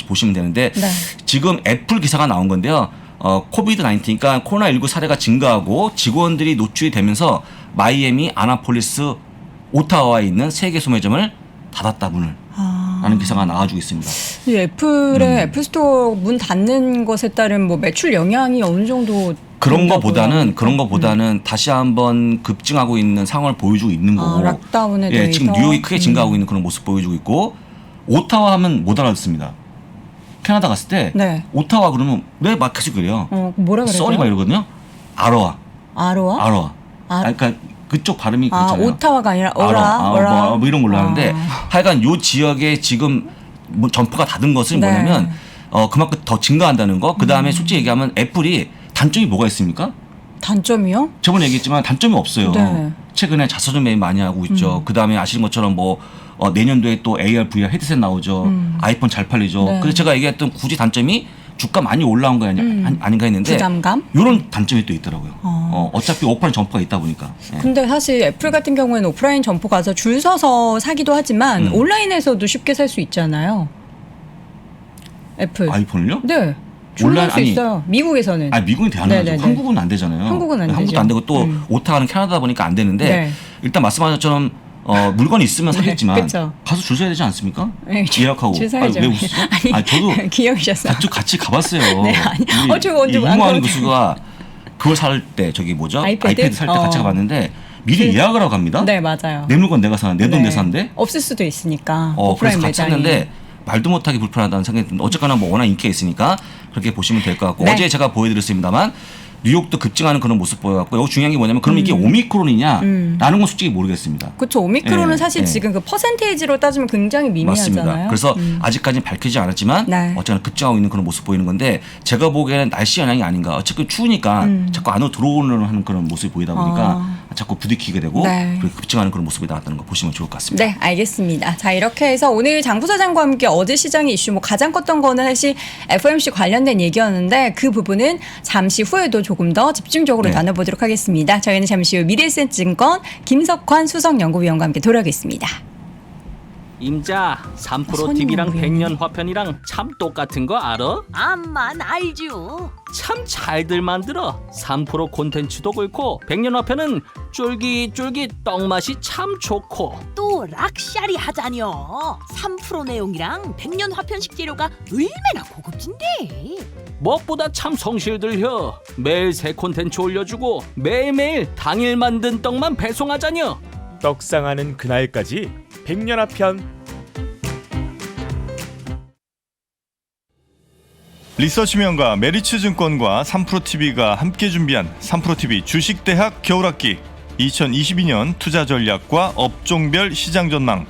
보시면 되는데 네. 지금 애플 기사가 나온 건데요. 코비드-19, 그러니까 코로나19 사례가 증가하고 직원들이 노출이 되면서 마이애미, 아나폴리스, 오타와에 있는 3개 소매점을 닫았다 문을 라는 기사가 나와주고 있습니다. 이 애플의 애플스토어 문 닫는 것에 따른 뭐 매출 영향이 어느 정도 그런 된다고요? 거보다는 다시 한번 급증하고 있는 상황을 보여주고 있는 거고. 락다운에 대해서 지금 뉴욕이 크게 증가하고 있는 그런 모습 보여주고 있고 오타와 하면 못 알아듣습니다. 캐나다 갔을 때 네. 오타와 그러면 왜 막 계속 그래요? 뭐라 그래요? 썰이 막 이러거든요. 아로아. 아로아? 그러니까 그쪽 발음이 그렇잖아요. 오타와가 아니라 어라. 뭐 이런 걸로 하는데 하여간 요 지역에 지금 뭐 점포가 닫은 것은 네. 뭐냐면 그만큼 더 증가한다는 거. 그다음에 솔직히 얘기하면 애플이 단점이 뭐가 있습니까? 단점이요? 저번에 얘기했지만 단점이 없어요. 네. 최근에 자서전 매입 많이 하고 있죠. 그다음에 아시는 것처럼 뭐 내년도에 또 AR, VR 헤드셋 나오죠. 아이폰 잘 팔리죠. 네. 그래서 제가 얘기했던 굳이 단점이 주가 많이 올라온 거 아닌가 했는데 부담감? 이런 단점이 또 있더라고요. 어차피 오프라인 점포가 있다 보니까. 예. 근데 사실 애플 같은 경우에는 오프라인 점포 가서 줄 서서 사기도 하지만 온라인에서도 쉽게 살 수 있잖아요. 애플. 아이폰을요? 네. 줄 온라인, 살 수 있어요. 미국에서는. 미국은 대한민국 네네네. 한국은 안 되잖아요. 한국은 안 한국도 되죠. 안 되고 또 오타가는 캐나다 보니까 안 되는데 네. 일단 말씀하신 것처럼 물건이 있으면 사겠지만 그쵸. 가서 줄 서야 되지 않습니까? 네, 예약하고. 줄 서야죠. 왜 웃으세요? 아니, 저도 귀여우셨어요. 같이 가봤어요. 네, 아니, 저 언제 안 이무하는 가봤어요. 교수가 그걸 살 때 저기 뭐죠? 아이패드 살 때 같이 가봤는데 미리 예약을 하고 갑니다. 네, 맞아요. 내 물건 내가 사는 내 돈 네. 내 사는데. 없을 수도 있으니까. 그래서 오프라인 같이 매장이. 샀는데 말도 못하게 불편하다는 생각이 듭니다. 어쨌거나 뭐 워낙 인기가 있으니까 그렇게 보시면 될 것 같고 네. 어제 제가 보여드렸습니다만 뉴욕도 급증하는 그런 모습 보여갖고 여기 중요한 게 뭐냐면 그럼 이게 오미크론이냐라는 건 솔직히 모르겠습니다. 그렇죠. 오미크론은 예, 사실 예. 지금 그 퍼센테이지로 따지면 굉장히 미미하잖아요. 맞습니다. 그래서 아직까지는 밝히지 않았지만 네. 어쨌거나 급증하고 있는 그런 모습 보이는 건데 제가 보기에는 날씨 영향이 아닌가. 어차피 추우니까 자꾸 안으로 들어오는 하는 그런 모습이 보이다 보니까 자꾸 부딪히게 되고 네. 그렇게 급증하는 그런 모습이 나왔다는 거 보시면 좋을 것 같습니다. 네, 알겠습니다. 자, 이렇게 해서 오늘 장 부사장과 함께 어제 시장의 이슈 가장 컸던 거는 사실 FOMC 관련된 얘기였는데 그 부분은 잠시 후에도 조금 더 집중적으로 네. 나눠보도록 하겠습니다. 저희는 잠시 후 미래에셋증권 김석환 수석연구위원과 함께 돌아오겠습니다. 임자 3프로 선임 TV랑 연구위원님. 백년 화편이랑 참 똑같은 거 알아? 암만 알죠. 참 잘들 만들어. 3프로 콘텐츠도 그렇고 백년 화편은 쫄깃쫄깃 떡맛이 참 좋고 또 락샤리 하자뇨. 3프로 내용이랑 백년 화편식 재료가 얼마나 고급진데. 무엇보다 참 성실들혀. 매일 새 콘텐츠 올려주고 매일매일 당일 만든 떡만 배송하자뇨. 떡상하는 그날까지 백년화편. 리서치명가 메리츠증권과 3프로TV가 함께 준비한 3프로TV 주식대학 겨울학기 2022년 투자 전략과 업종별 시장 전망.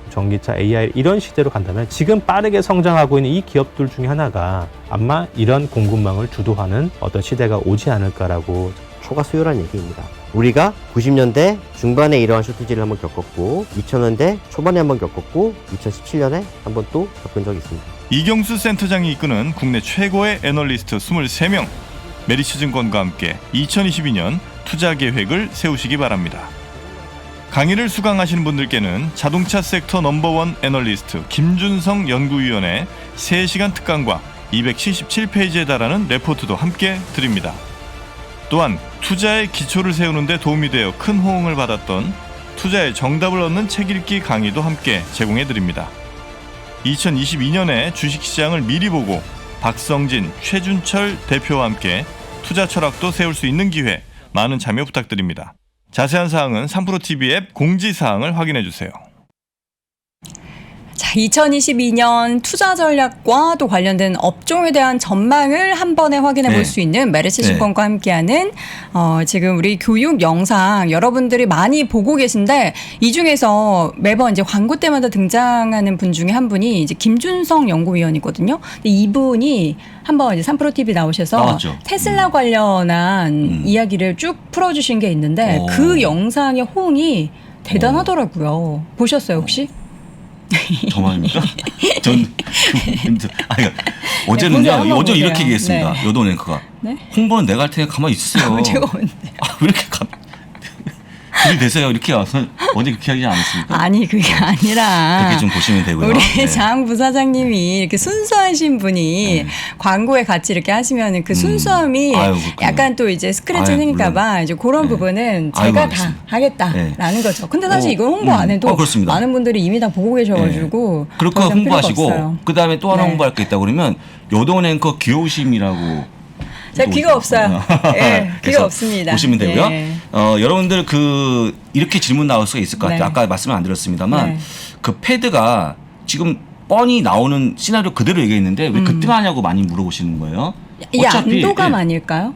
전기차, AI 이런 시대로 간다면 지금 빠르게 성장하고 있는 이 기업들 중에 하나가 아마 이런 공급망을 주도하는 어떤 시대가 오지 않을까라고. 초과 수요란 얘기입니다. 우리가 90년대 중반에 이러한 쇼트지를 한번 겪었고 2000년대 초반에 한번 겪었고 2017년에 한번 또 겪은 적이 있습니다. 이경수 센터장이 이끄는 국내 최고의 애널리스트 23명, 메리츠증권과 함께 2022년 투자 계획을 세우시기 바랍니다. 강의를 수강하시는 분들께는 자동차 섹터 넘버원 애널리스트 김준성 연구위원의 3시간 특강과 277페이지에 달하는 레포트도 함께 드립니다. 또한 투자의 기초를 세우는 데 도움이 되어 큰 호응을 받았던 투자의 정답을 얻는 책 읽기 강의도 함께 제공해 드립니다. 2022년에 주식시장을 미리 보고 박성진, 최준철 대표와 함께 투자 철학도 세울 수 있는 기회, 많은 참여 부탁드립니다. 자세한 사항은 3프로TV 앱 공지사항을 확인해주세요. 자, 2022년 투자 전략과 또 관련된 업종에 대한 전망을 한 번에 확인해 볼 네. 수 있는 메리츠증권과 네. 함께하는 지금 우리 교육 영상 여러분들이 많이 보고 계신데 이 중에서 매번 이제 광고 때마다 등장하는 분 중에 한 분이 이제 김준성 연구위원이거든요. 근데 이분이 한번 이제 3프로TV 나오셔서 나왔죠. 테슬라 관련한 이야기를 쭉 풀어주신 게 있는데 오. 그 영상의 호응이 대단하더라고요. 보셨어요 혹시? 저만입니까? 전 어제는요. 보세요, 한번 어제 보세요. 이렇게 얘기했습니다. 네. 여돈 앵커가 네? 홍보는 내가 할 테니까 가만히 있으세요. 제가 뭔데? 왜 이렇게 들이대세요? 이렇게 와서 어제 그렇게 하지 않았습니까? 아니 그게 아니라 그렇게 좀 보시면 되고요. 우리 네. 장 부사장님이 이렇게 순수하신 분이 광고에 같이 이렇게 하시면 그 순수함이 아유, 그렇군요. 약간 또 이제 스크래치 아유, 생길까봐 이제 그런 네. 부분은 아유, 제가 다 알겠습니다. 하겠다라는 거죠. 근데 사실 이건 홍보 음. 안 해도 그렇습니다. 많은 분들이 이미 다 보고 계셔가지고 그렇게 더 이상 필요가 홍보하시고 없어요. 그 다음에 또 하나 네. 홍보할 게 있다 그러면 여돈 앵커 귀여우심이라고. 제가 또 귀가 없어요. 예, 그래서 귀가 없습니다. 보시면 되고요. 예. 여러분들 이렇게 질문 나올 수가 있을 것 같아요. 네. 아까 말씀을 안 드렸습니다만 네. 그 패드가 지금 뻔히 나오는 시나리오 그대로 얘기했는데 왜 그때 하냐고 많이 물어보시는 거예요. 이게 어차피, 안도감 예. 아닐까요?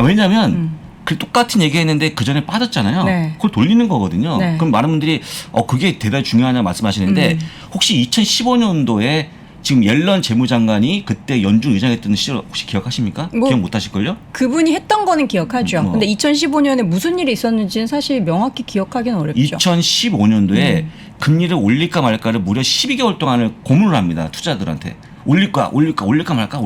왜냐하면 그 똑같은 얘기했는데 그 전에 빠졌잖아요. 네. 그걸 돌리는 거거든요. 네. 그럼 많은 분들이 그게 대단히 중요하냐 말씀하시는데 혹시 2015년도에 지금 옐런 재무장관이 그때 연준 의장했던 시절 혹시 기억하십니까? 뭐 기억 못하실걸요? 그분이 했던 거는 기억하죠. 근데 2015년에 무슨 일이 있었는지는 사실 명확히 기억하기는 어렵죠. 2015년도에 금리를 올릴까 말까를 무려 12개월 동안을 고문을 합니다. 투자들한테. 올릴까 말까?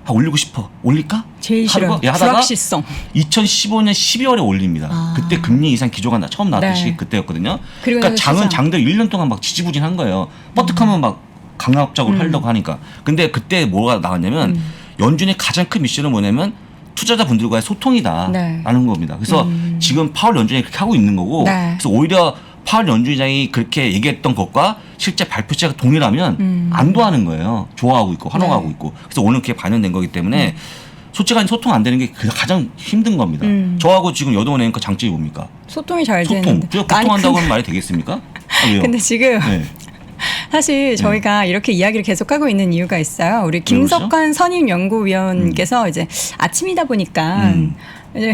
올리고 싶어. 올릴까? 제일 싫어요. 하다가 불확실성. 2015년 12월에 올립니다. 그때 금리 인상 기조가 처음 나왔던 네. 시기 그때였거든요. 그리고 그러니까 장은 시장. 장들 1년 동안 막 지지부진한 거예요. 뻗뜩하면 막 강압적으로 하려고 하니까. 근데 그때 뭐가 나왔냐면 연준의 가장 큰 미션은 뭐냐면 투자자분들과의 소통이다라는 네. 겁니다. 그래서 지금 파월 연준이 그렇게 하고 있는 거고 네. 그래서 오히려 파월 연준의장이 그렇게 얘기했던 것과 실제 발표체가 동일하면 안도하는 거예요. 좋아하고 있고 환호하고 네. 있고. 그래서 오늘 그게 반영된 거기 때문에 솔직한 소통 안 되는 게 가장 힘든 겁니다. 저하고 지금 여동원 앵커 장점이 뭡니까? 소통이 잘 소통. 되는데. 제가 소통한다고 하면 말이 되겠습니까? 왜요? 근데 지금 네. 사실 저희가 이렇게 이야기를 계속하고 있는 이유가 있어요. 우리 김석환 선임 연구위원께서 이제 아침이다 보니까 이제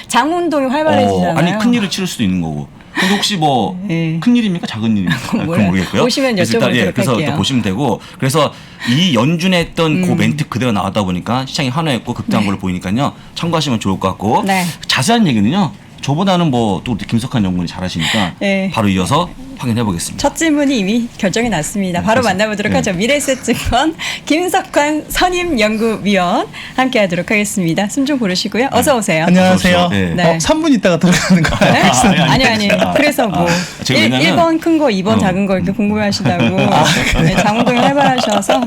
장운동이 활발해지잖아요. 아니 큰일을 치를 수도 있는 거고. 근데 혹시 뭐 네. 큰일입니까? 작은 일입니까? 그건 그건 모르겠고요. 보시면 그래서 일단, 여쭤보도록 그래서 할게요. 또 보시면 되고 그래서 이 연준에 했던 그 멘트 그대로 나왔다 보니까 시장이 환호했고 급등한 걸로 보이니까요. 참고하시면 좋을 것 같고 네. 자세한 얘기는요. 저보다는 뭐 또 김석환 연구원이 잘하시니까 네. 바로 이어서 확인해 보겠습니다. 첫 질문이 이미 결정이 났습니다. 바로 그래서- 만나보도록 네. 하죠. 미래에셋증권 김석환 선임 연구위원 함께하도록 하겠습니다. 숨 좀 고르시고요. 어서 오세요. 안녕하세요. 네. 네. 3분 있다가 들어가는 거예요. 네? 아니. 그래서 뭐 제가 왜냐면- 1번 큰 거, 2번 작은 거 이렇게 궁금해하시다고 네, 장운동이 활발하셔서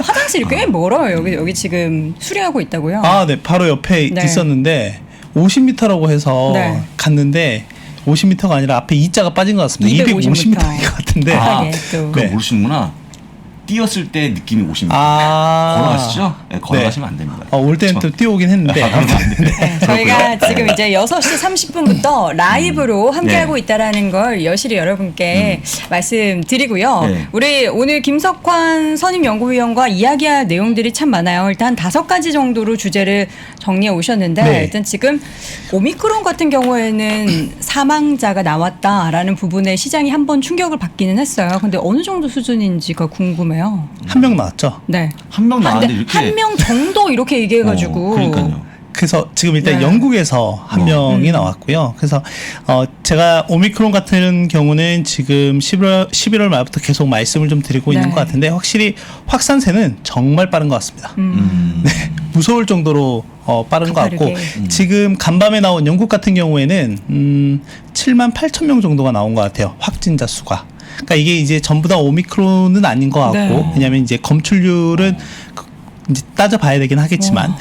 화장실이 꽤 멀어요. 여기 지금 수리하고 있다고요. 아, 네. 바로 옆에 네. 있었는데 50m라고 해서 네. 갔는데 50m가 아니라 앞에 2자가 빠진 것 같습니다. 250m인 것 같은데. 급하게 또. 그거 네. 모르시는구나. 뛰었을 때 느낌이 오십니다. 아. 걸어가시죠? 네, 걸어가시면 안 됩니다. 올 때는 또 뛰어오긴 했는데. 네, 저희가 지금 이제 6시 30분부터 라이브로 함께하고 네. 있다라는 걸 여실히 여러분께 말씀드리고요. 네. 우리 오늘 김석환 선임연구위원과 이야기할 내용들이 참 많아요. 일단 5가지 정도로 주제를 정리해 오셨는데 네. 일단 지금 오미크론 같은 경우에는 사망자가 나왔다라는 부분에 시장이 한번 충격을 받기는 했어요. 근데 어느 정도 수준인지가 궁금해요. 한 명 나왔죠. 네. 한 명 나왔는데 이렇게 한 명 정도 이렇게 얘기해가지고. 그러니까요. 그래서 지금 일단 네. 영국에서 한 명이 나왔고요. 그래서 제가 오미크론 같은 경우는 지금 11월 말부터 계속 말씀을 좀 드리고 있는 네. 것 같은데 확실히 확산세는 정말 빠른 것 같습니다. 네, 무서울 정도로 빠른 것 같고 가파르게. 지금 간밤에 나온 영국 같은 경우에는 7만 8천 명 정도가 나온 것 같아요. 확진자 수가. 그러니까 이게 이제 전부 다 오미크론은 아닌 것 같고 네. 왜냐하면 이제 검출률은 이제 따져봐야 되긴 하겠지만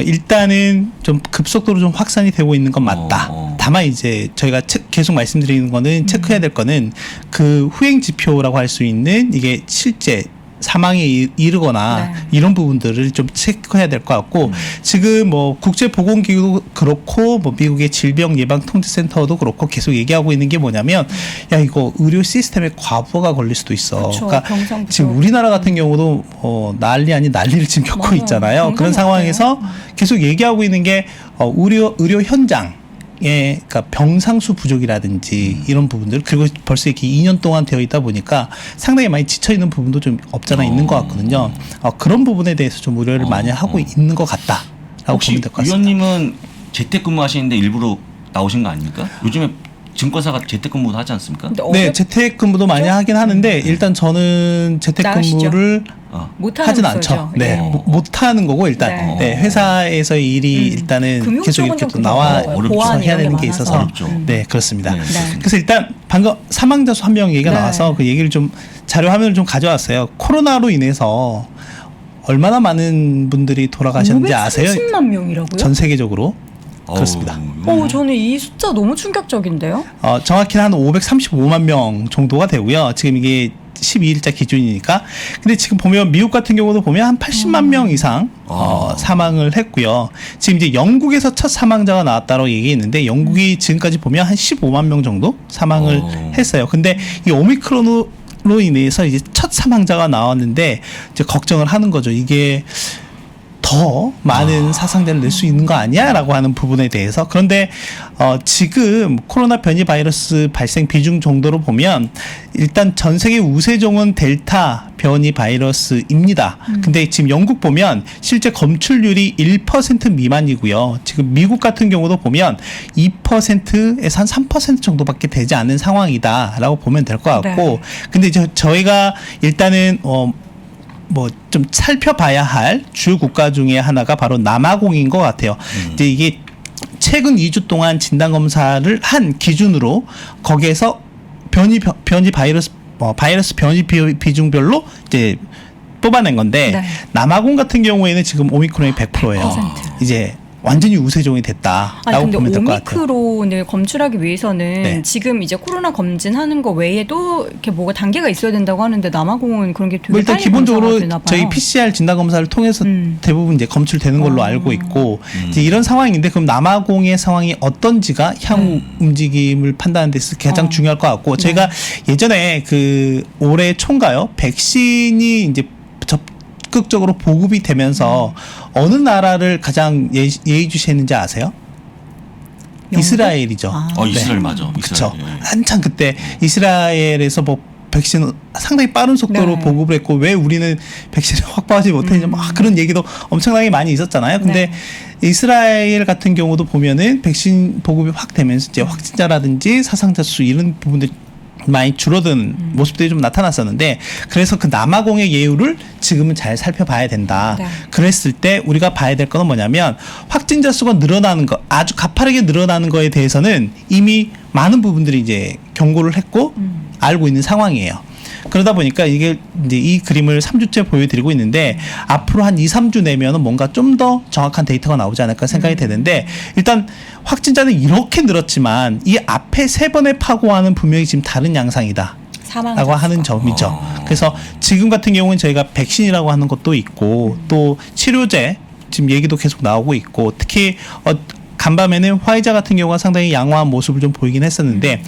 일단은 좀 급속도로 좀 확산이 되고 있는 건 맞다. 다만 이제 저희가 계속 말씀드리는 거는 체크해야 될 거는 그 후행 지표라고 할 수 있는 이게 실제 사망에 이르거나 이런 부분들을 좀 체크해야 될 것 같고 지금 뭐 국제보건기구도 그렇고 뭐 미국의 질병예방통제센터도 그렇고 계속 얘기하고 있는 게 뭐냐면 야 이거 의료 시스템에 과부하가 걸릴 수도 있어. 그렇죠. 그러니까 지금 우리나라 같은 경우도 난리 아닌 난리를 지금 겪고 맞아요. 있잖아요. 그런 상황에서 계속 얘기하고 있는 게 의료 현장 그러니까 병상수 부족이라든지 이런 부분들 그리고 벌써 이렇게 2년 동안 되어 있다 보니까 상당히 많이 지쳐 있는 부분도 좀 없잖아 있는 것 같거든요. 그런 부분에 대해서 좀 우려를 많이 하고 있는 것 같다라고 혹시 보면 될 것 같습니다. 위원님은 재택근무하시는데 일부러 나오신 거 아닙니까? 요즘에 증권사가 재택근무도 하지 않습니까? 네, 재택근무도 많이 하긴 하는데 일단 저는 재택근무를 하진 않죠. 네, 못하는 거고 일단 네, 회사에서의 일이 일단은 계속 이렇게 또 나와서 해야 되는 게 있어서 어렵죠. 네, 그렇습니다. 네. 그래서 일단 방금 사망자 수 한 명 얘기가 나와서 그 얘기를 좀 자료 화면을 좀 가져왔어요. 코로나로 인해서 얼마나 많은 분들이 돌아가셨는지 아세요? 530만 명이라고요? 전 세계적으로. 그렇습니다. 저는 이 숫자 너무 충격적인데요. 정확히는 한 535만 명 정도가 되고요. 지금 이게 12일자 기준이니까. 근데 지금 보면 미국 같은 경우도 보면 한 80만 명 이상 사망을 했고요. 지금 이제 영국에서 첫 사망자가 나왔다고 얘기했는데 영국이 지금까지 보면 한 15만 명 정도 사망을 했어요. 근데 이 오미크론으로 인해서 이제 첫 사망자가 나왔는데 이제 걱정을 하는 거죠. 이게 더 많은 사상자를 낼 수 있는 거 아니야? 라고 하는 부분에 대해서. 그런데 지금 코로나 변이 바이러스 발생 비중 정도로 보면 일단 전 세계 우세종은 델타 변이 바이러스입니다. 근데 지금 영국 보면 실제 검출률이 1% 미만이고요. 지금 미국 같은 경우도 보면 2%에서 한 3% 정도밖에 되지 않는 상황이다라고 보면 될 것 같고. 근데 이제 저희가 일단은 뭐 좀 살펴봐야 할 주 국가 중에 하나가 바로 남아공인 것 같아요. 이제 이게 최근 2주 동안 진단 검사를 한 기준으로 거기에서 변이 바이러스 변이 비중별로 이제 뽑아낸 건데 남아공 같은 경우에는 지금 오미크론이 100%예요. 이제 완전히 우세종이 됐다라고 보면 될 것 같아요. 오미크론을 검출하기 위해서는 지금 이제 코로나 검진하는 거 외에도 이렇게 뭐가 단계가 있어야 된다고 하는데 남아공은 그런 게 되게 일단 빨리 기본적으로 되나 봐요. 저희 PCR 진단 검사를 통해서 대부분 이제 검출되는 걸로 알고 있고 이제 이런 상황인데 그럼 남아공의 상황이 어떤지가 향후 움직임을 판단하는 데서 가장 중요할 것 같고 저희가 예전에 그 올해 초인가요? 백신이 이제 적극적으로 보급이 되면서 어느 나라를 가장 예의주시했는지 아세요? 이스라엘이죠. 이스라엘 맞아. 그렇죠. 한참 그때 이스라엘에서 뭐 백신을 상당히 빠른 속도로 보급을 했고 왜 우리는 백신을 확보하지 못했냐 막 그런 얘기도 엄청나게 많이 있었잖아요. 근데 이스라엘 같은 경우도 보면은 백신 보급이 확 되면서 이제 확진자라든지 사상자 수 이런 부분들이 많이 줄어든 모습들이 좀 나타났었는데 그래서 그 남아공의 예우를 지금은 잘 살펴봐야 된다. 그랬을 때 우리가 봐야 될 거는 뭐냐면 확진자 수가 늘어나는 거 아주 가파르게 늘어나는 거에 대해서는 이미 많은 부분들이 이제 경고를 했고 알고 있는 상황이에요. 그러다 보니까 이게 이제 이 그림을 3주째 보여드리고 있는데 앞으로 한 2, 3주 내면은 뭔가 좀 더 정확한 데이터가 나오지 않을까 생각이 되는데 일단 확진자는 이렇게 늘었지만 이 앞에 3번의 파고와는 분명히 지금 다른 양상이다. 라고 하는 점이죠. 그래서 지금 같은 경우는 저희가 백신이라고 하는 것도 있고 또 치료제 지금 얘기도 계속 나오고 있고 특히 간밤에는 화이자 같은 경우가 상당히 양호한 모습을 좀 보이긴 했었는데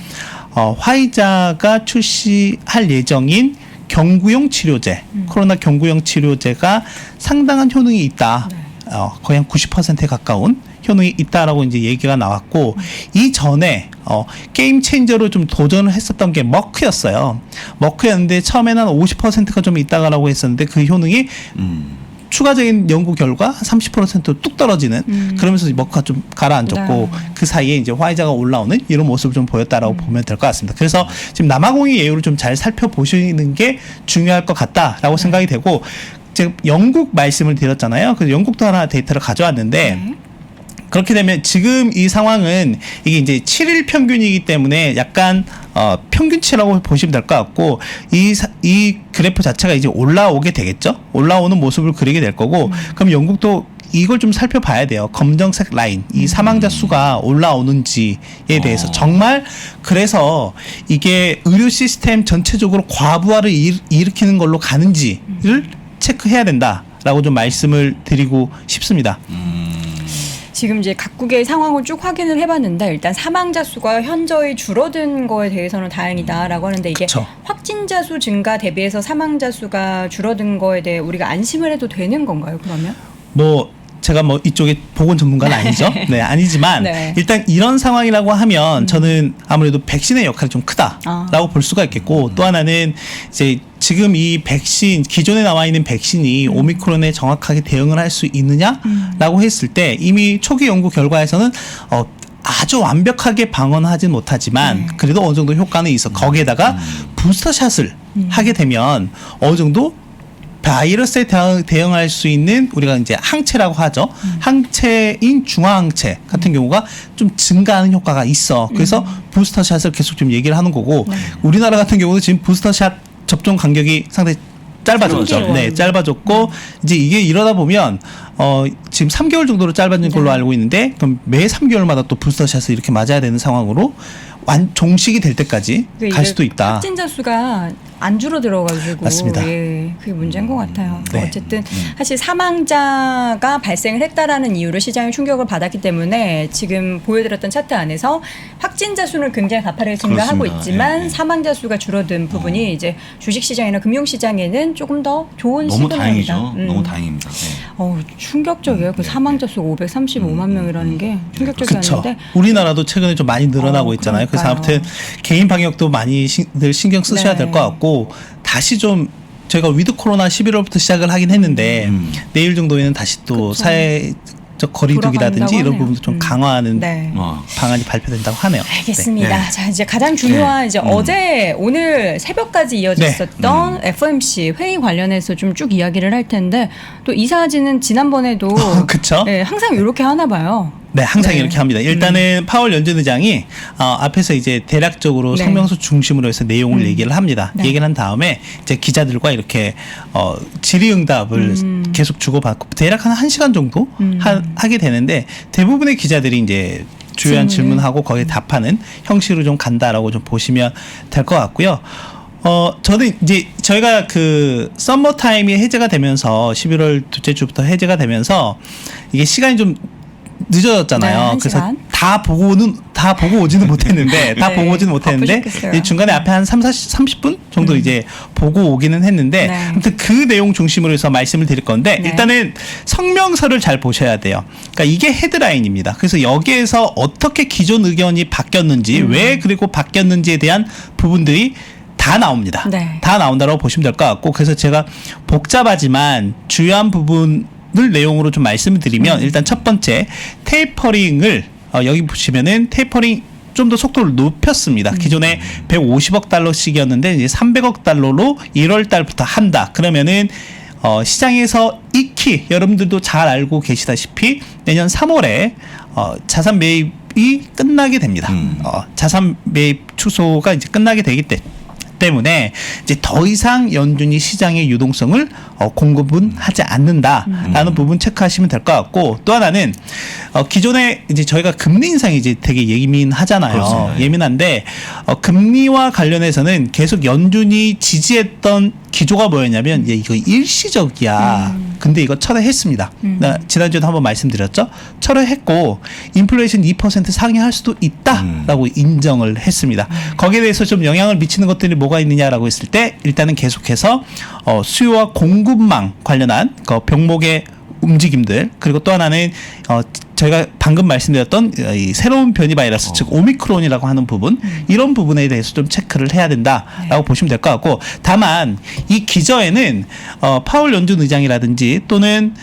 화이자가 출시할 예정인 경구용 치료제, 코로나 경구용 치료제가 상당한 효능이 있다. 거의 한 90%에 가까운 효능이 있다라고 이제 얘기가 나왔고 이전에 게임 체인저로 좀 도전을 했었던 게 머크였어요. 머크였는데 처음에는 한 50%가 좀 있다가라고 했었는데 그 효능이 추가적인 연구 결과 30%뚝 떨어지는 그러면서 머크가 좀 가라앉았고 그 사이에 이제 화이자가 올라오는 이런 모습을 좀 보였다라고 보면 될 것 같습니다. 그래서 지금 남아공의 예우를 좀 잘 살펴보시는 게 중요할 것 같다라고 생각이 되고 지금 영국 말씀을 드렸잖아요. 그래서 영국도 하나 데이터를 가져왔는데 그렇게 되면 지금 이 상황은 이게 이제 7일 평균이기 때문에 약간 평균치라고 보시면 될 것 같고 이 그래프 자체가 이제 올라오게 되겠죠. 올라오는 모습을 그리게 될 거고 그럼 영국도 이걸 좀 살펴봐야 돼요. 검정색 라인, 이 사망자 수가 올라오는지에 대해서 정말 그래서 이게 의료 시스템 전체적으로 과부하를 일으키는 걸로 가는지를 체크해야 된다라고 좀 말씀을 드리고 싶습니다. 지금 이제 각국의 상황을 쭉 확인을 해봤는데 일단 사망자 수가 현저히 줄어든 거에 대해서는 다행이다라고 하는데 이게 그쵸. 확진자 수 증가 대비해서 사망자 수가 줄어든 거에 대해 우리가 안심을 해도 되는 건가요? 그러면? 뭐 제가 뭐 이쪽에 보건 전문가는 아니죠. 네, 아니지만 네. 일단 이런 상황이라고 하면 저는 아무래도 백신의 역할이 좀 크다라고 볼 수가 있겠고 또 하나는 이제 지금 이 백신 기존에 나와 있는 백신이 오미크론에 정확하게 대응을 할 수 있느냐라고 했을 때 이미 초기 연구 결과에서는 아주 완벽하게 방어하진 못하지만 그래도 어느 정도 효과는 있어. 거기에다가 부스터샷을 하게 되면 어느 정도 바이러스에 대응할 수 있는 우리가 이제 항체라고 하죠. 항체인 중화항체 같은 경우가 좀 증가하는 효과가 있어. 그래서 부스터샷을 계속 좀 얘기를 하는 거고 우리나라 같은 경우도 지금 부스터샷 접종 간격이 상당히 짧아졌죠. 네, 짧아졌고 이제 이게 이러다 보면 지금 3개월 정도로 짧아진 걸로 알고 있는데 그럼 매 3개월마다 또 부스터샷을 이렇게 맞아야 되는 상황으로 종식이 될 때까지 갈 수도 있다. 확진자 수가 안 줄어들어가지고 맞습니다. 예, 그게 문제인 것 같아요. 네. 어쨌든 사실 사망자가 발생을 했다라는 이유로 시장이 충격을 받았기 때문에 지금 보여드렸던 차트 안에서 확진자 수는 굉장히 가파르게 증가하고 그렇습니다. 있지만 예, 예. 사망자 수가 줄어든 부분이 이제 주식시장이나 금융시장에는 조금 더 좋은 너무 시그널입니다. 다행이죠. 너무 다행입니다. 네. 충격적이에요. 그 사망자 수가 535만 명이라는 게 그렇죠. 충격적이었는데 우리나라도 최근에 좀 많이 늘어나고 있잖아요. 그래서 그러니까요. 아무튼 개인 방역도 많이 늘 신경 쓰셔야 네. 될 것 같고 다시 좀 저희가 위드 코로나 11월부터 시작을 하긴 했는데 내일 정도에는 다시 또 그쵸. 사회적 거리두기라든지 이런 돌아간다고 부분도 좀 하네요. 강화하는 네. 방안이 발표된다고 하네요. 알겠습니다. 네. 자, 이제 가장 중요한 이제 어제 오늘 새벽까지 이어졌었던 FOMC 회의 관련해서 좀 쭉 이야기를 할 텐데 또 이사진은 지난번에도 그쵸? 네, 항상 이렇게 하나 봐요. 네, 항상 네. 이렇게 합니다. 일단은 파월 연준 의장이 앞에서 이제 대략적으로 네. 성명서 중심으로 해서 내용을 얘기를 합니다. 네. 얘기를 한 다음에 이제 기자들과 이렇게 질의응답을 계속 주고받고 대략 한 1시간 정도 하게 되는데 대부분의 기자들이 이제 주요한 질문하고 거기에 답하는 형식으로 좀 간다라고 좀 보시면 될 것 같고요. 저는 이제 저희가 그 썸머 타임이 해제가 되면서 11월 둘째 주부터 해제가 되면서 이게 시간이 좀 늦어졌잖아요. 네, 한 그래서 시간. 다 보고 오지는 못했는데 다 네, 보고 오지는 못했는데 바쁘셨겠어요. 이제 중간에 앞에 한 30분 정도 이제 보고 오기는 했는데 네. 아무튼 그 내용 중심으로 해서 말씀을 드릴 건데 네. 일단은 성명서를 잘 보셔야 돼요. 그러니까 이게 헤드라인입니다. 그래서 여기에서 어떻게 기존 의견이 바뀌었는지 왜 그리고 바뀌었는지에 대한 부분들이 다 나옵니다. 네. 다 나온다고 보시면 될 것 같고 그래서 제가 복잡하지만 주요한 부분을 내용으로 좀 말씀을 드리면 일단 첫 번째 테이퍼링을 여기 보시면은 테이퍼링 좀 더 속도를 높였습니다. 기존에 150억 달러씩이었는데 이제 300억 달러로 1월 달부터 한다. 그러면은 시장에서 익히 여러분들도 잘 알고 계시다시피 내년 3월에 자산 매입이 끝나게 됩니다. 자산 매입 축소가 이제 끝나게 되기 때문에 이제 더 이상 연준이 시장의 유동성을 공급은 하지 않는다라는 부분 체크하시면 될 것 같고 또 하나는 기존에 이제 저희가 금리 인상이 이제 되게 예민하잖아요. 그렇습니다. 예민한데 금리와 관련해서는 계속 연준이 지지했던 기조가 뭐였냐면 이거 일시적이야. 근데 이거 철회했습니다. 나 지난주에도 한번 말씀드렸죠. 철회했고 인플레이션 2% 상회할 수도 있다라고 인정을 했습니다. 거기에 대해서 좀 영향을 미치는 것들이 뭐가 있느냐라고 했을 때 일단은 계속해서 수요와 공급망 관련한 그 병목의 움직임들 그리고 또 하나는 저희가 방금 말씀드렸던 이 새로운 변이 바이러스 즉 오미크론이라고 하는 부분 이런 부분에 대해서 좀 체크를 해야 된다라고 보시면 될 것 같고 다만 이 기저에는 파월 연준 의장이라든지 또는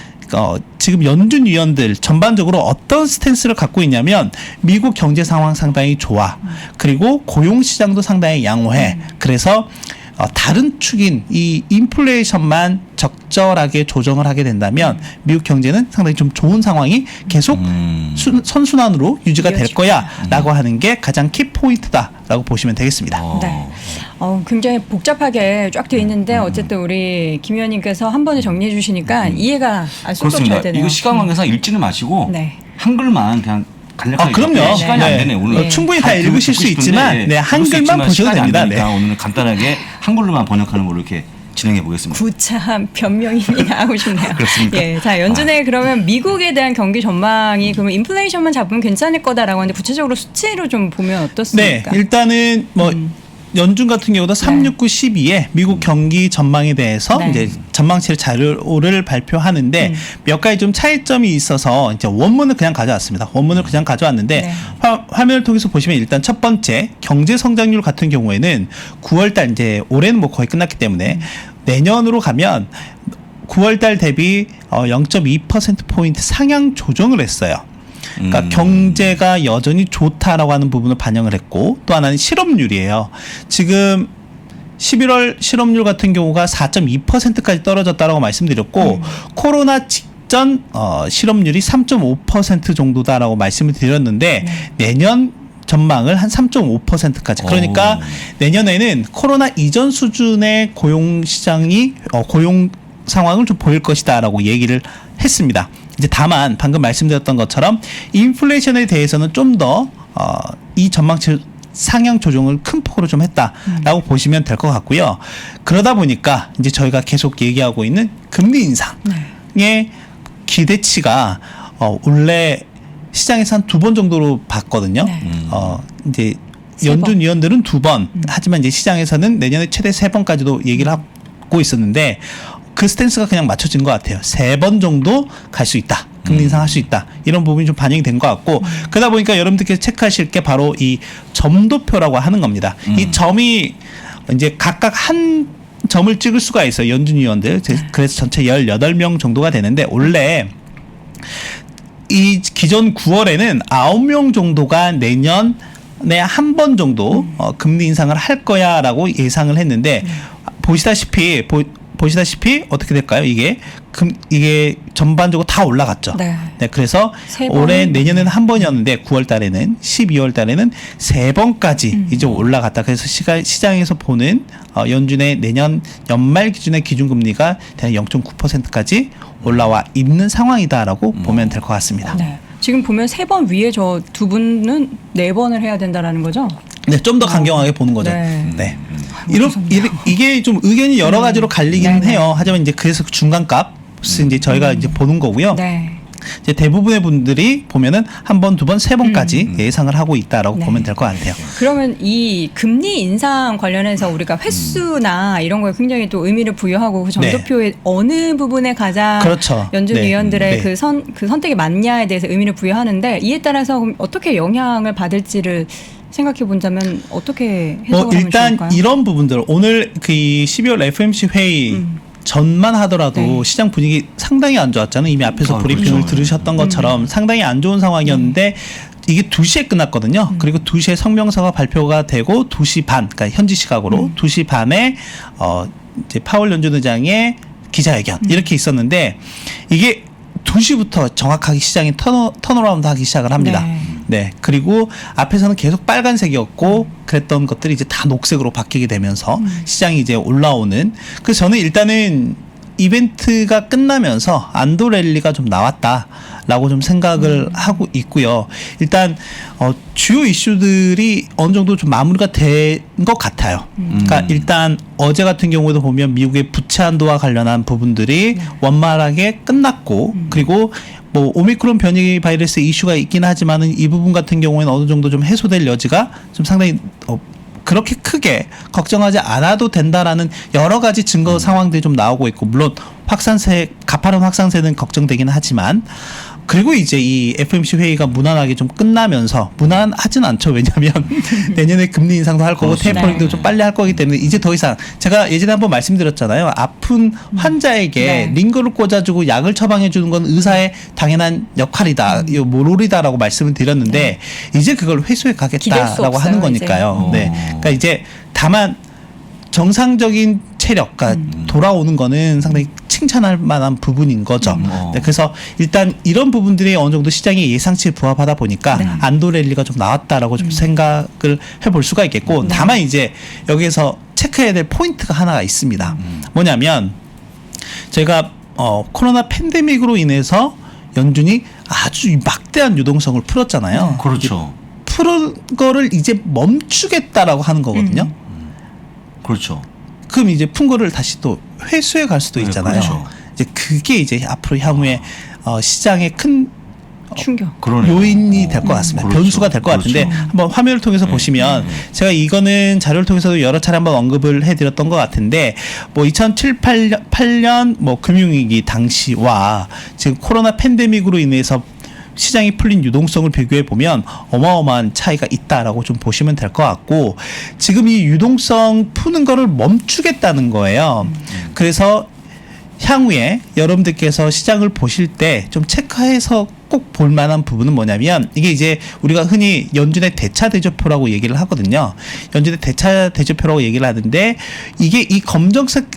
지금 연준 위원들 전반적으로 어떤 스탠스를 갖고 있냐면 미국 경제 상황 상당히 좋아 그리고 고용 시장도 상당히 양호해 그래서 다른 축인 이 인플레이션만 적절하게 조정을 하게 된다면 미국 경제는 상당히 좀 좋은 상황이 계속 선순환으로 유지가 될 거야라고 하는 게 가장 키포인트다라고 보시면 되겠습니다. 네. 굉장히 복잡하게 쫙 돼 있는데 어쨌든 우리 김 의원님께서 한 번에 정리해 주시니까 이해가 쏙쏙 그렇습니다. 잘 되네요. 이거 시간 관계상 읽지는 마시고 네. 한글만 그냥 간략하게 그럼요. 읽어요. 시간이 안 네. 되네 오늘. 충분히 다 듣고 읽으실 수 싶은데, 있지만 예, 네, 읽을 수 한글만 있지만 보셔도 시간이 안 됩니다. 되니까 네. 오늘은 간단하게 한글로만 번역하는 걸로 이렇게 진행해 보겠습니다. 구차한 변명이 나오고 싶네요. 그렇습니까? 예, 자 연준의 그러면 미국에 대한 경기 전망이 그러면 인플레이션만 잡으면 괜찮을 거다라고 하는데 구체적으로 수치로 좀 보면 네, 어떻습니까? 일단은 뭐 연준 같은 경우도 369, 12에 미국 경기 전망에 대해서 네. 이제 전망치를 자료를 발표하는데 몇 가지 좀 차이점이 있어서 이제 원문을 그냥 가져왔습니다. 원문을 그냥 가져왔는데 네. 화면을 통해서 보시면 일단 첫 번째 경제 성장률 같은 경우에는 9월달 이제 올해는 뭐 거의 끝났기 때문에 내년으로 가면 9월달 대비 0.2%포인트 상향 조정을 했어요. 그러니까 경제가 여전히 좋다라고 하는 부분을 반영을 했고 또 하나는 실업률이에요. 지금 11월 실업률 같은 경우가 4.2%까지 떨어졌다라고 말씀드렸고 코로나 직전 실업률이 3.5% 정도다라고 말씀을 드렸는데 내년 전망을 한 3.5%까지. 그러니까 내년에는 코로나 이전 수준의 고용 시장이 고용 상황을 좀 보일 것이다라고 얘기를 했습니다. 이제 다만 방금 말씀드렸던 것처럼 인플레이션에 대해서는 좀 더 이 전망치 상향 조정을 큰 폭으로 좀 했다라고 보시면 될 것 같고요. 그러다 보니까 이제 저희가 계속 얘기하고 있는 금리 인상의 기대치가 원래 시장에서 한 2번 정도로 봤거든요. 네. 이제 세 연준 번. 위원들은 2번, 하지만 이제 시장에서는 내년에 최대 3번까지도 얘기를 하고 있었는데 그 스탠스가 그냥 맞춰진 것 같아요. 3번 정도 갈 수 있다. 금리 인상할 수 있다. 이런 부분이 좀 반영이 된 것 같고 그러다 보니까 여러분들께서 체크하실 게 바로 이 점도표라고 하는 겁니다. 이 점이 이제 각각 한 점을 찍을 수가 있어요. 연준 위원들. 그래서 전체 18명 정도가 되는데 원래 이 기존 9월에는 9명 정도가 내년에 한 번 정도 금리 인상을 할 거야라고 예상을 했는데 보시다시피 어떻게 될까요? 이게 전반적으로 다 올라갔죠. 네. 네, 그래서 세 번. 올해 내년에는 한 번이었는데 9월 달에는 12월 달에는 3번까지 이제 올라갔다. 그래서 시장에서 보는 연준의 내년 연말 기준의 기준금리가 대략 0.9%까지 올라와 있는 상황이다라고 보면 될 것 같습니다. 네. 지금 보면 3번 위에 저 두 분은 4번을 해야 된다라는 거죠? 네, 좀 더 강경하게 보는 거죠. 네. 네. 무섭네요. 이게 좀 의견이 여러 가지로 갈리기는 네네. 해요. 하지만 이제 그래서 중간값을 이제 저희가 이제 보는 거고요. 네. 이제 대부분의 분들이 보면은 한 번, 두 번, 세 번까지 예상을 하고 있다라고 네. 보면 될 것 같아요. 그러면 이 금리 인상 관련해서 우리가 횟수나 이런 거에 굉장히 또 의미를 부여하고 그 점도표의 어느 부분에 가장 그렇죠. 연준 네. 위원들의 네. 그 선택이 맞냐에 대해서 의미를 부여하는데 이에 따라서 그럼 어떻게 영향을 받을지를 생각해 본다면 어떻게 해석을 하면 일단 좋을까요? 이런 부분들 오늘 그 12월 FOMC 회의 전만 하더라도 네. 시장 분위기 상당히 안 좋았잖아요. 이미 앞에서 브리핑을 그렇죠. 들으셨던 것처럼 상당히 안 좋은 상황이었는데 이게 2시에 끝났거든요. 그리고 2시에 성명서가 발표가 되고 2시 반, 그러니까 현지 시각으로 2시 반에 이제 파월 연준 의장의 기자회견 이렇게 있었는데 이게 2시부터 정확하게 시장이 턴어라운드 하기 시작을 합니다. 네. 네. 그리고 앞에서는 계속 빨간색이었고 그랬던 것들이 이제 다 녹색으로 바뀌게 되면서 시장이 이제 올라오는. 그래서 저는 일단은 이벤트가 끝나면서 안도 랠리가 좀 나왔다라고 좀 생각을 하고 있고요. 일단 주요 이슈들이 어느 정도 좀 마무리가 된 것 같아요. 그러니까 일단 어제 같은 경우도 보면 미국의 부채 한도와 관련한 부분들이 원만하게 끝났고 그리고 뭐 오미크론 변이 바이러스 이슈가 있긴 하지만은 이 부분 같은 경우에는 어느 정도 좀 해소될 여지가 좀 상당히 그렇게 크게 걱정하지 않아도 된다라는 여러 가지 증거 상황들이 좀 나오고 있고 물론 가파른 확산세는 걱정되긴 하지만 그리고 이제 이 FOMC 회의가 무난하게 좀 끝나면서 무난하진 않죠. 왜냐하면 내년에 금리 인상도 할 거고 테이퍼링도 좀 빨리 할 거기 때문에 이제 더 이상 제가 예전에 한번 말씀드렸잖아요. 아픈 환자에게 네. 링거를 꽂아주고 약을 처방해 주는 건 의사의 당연한 역할이다. 이거 롤이다라고 말씀을 드렸는데 이제 그걸 회수해 기댈 수 가겠다라고 없어요, 하는 거니까요. 이제. 네. 그러니까 이제 다만 정상적인 체력, 그러니까 돌아오는 거는 상당히 칭찬할 만한 부분인 거죠. 네, 그래서 일단 이런 부분들이 어느 정도 시장의 예상치에 부합하다 보니까 안도 랠리가 좀 나왔다라고 좀 생각을 해볼 수가 있겠고 다만 이제 여기에서 체크해야 될 포인트가 하나가 있습니다. 뭐냐면 저희가 코로나 팬데믹으로 인해서 연준이 아주 막대한 유동성을 풀었잖아요. 그렇죠. 푸른 거를 이제 멈추겠다라고 하는 거거든요. 그렇죠. 그럼 이제 푼 거를 다시 또 회수해 갈 수도 있잖아요. 그렇죠. 이제 그게 이제 앞으로 향후에 시장의 큰 충격. 그러네요. 요인이 될 것 같습니다. 그렇죠. 변수가 될 것 같은데 그렇죠. 한번 화면을 통해서 보시면 제가 이거는 자료를 통해서도 여러 차례 한번 언급을 해드렸던 것 같은데 뭐 2007, 8년 뭐 금융위기 당시와 지금 코로나 팬데믹으로 인해서 시장이 풀린 유동성을 비교해 보면 어마어마한 차이가 있다라고 좀 보시면 될 것 같고 지금 이 유동성 푸는 거를 멈추겠다는 거예요. 그래서 향후에 여러분들께서 시장을 보실 때 좀 체크해서 꼭 볼 만한 부분은 뭐냐면 이게 이제 우리가 흔히 연준의 대차 대조표라고 얘기를 하거든요. 연준의 대차 대조표라고 얘기를 하는데 이게 이 검정색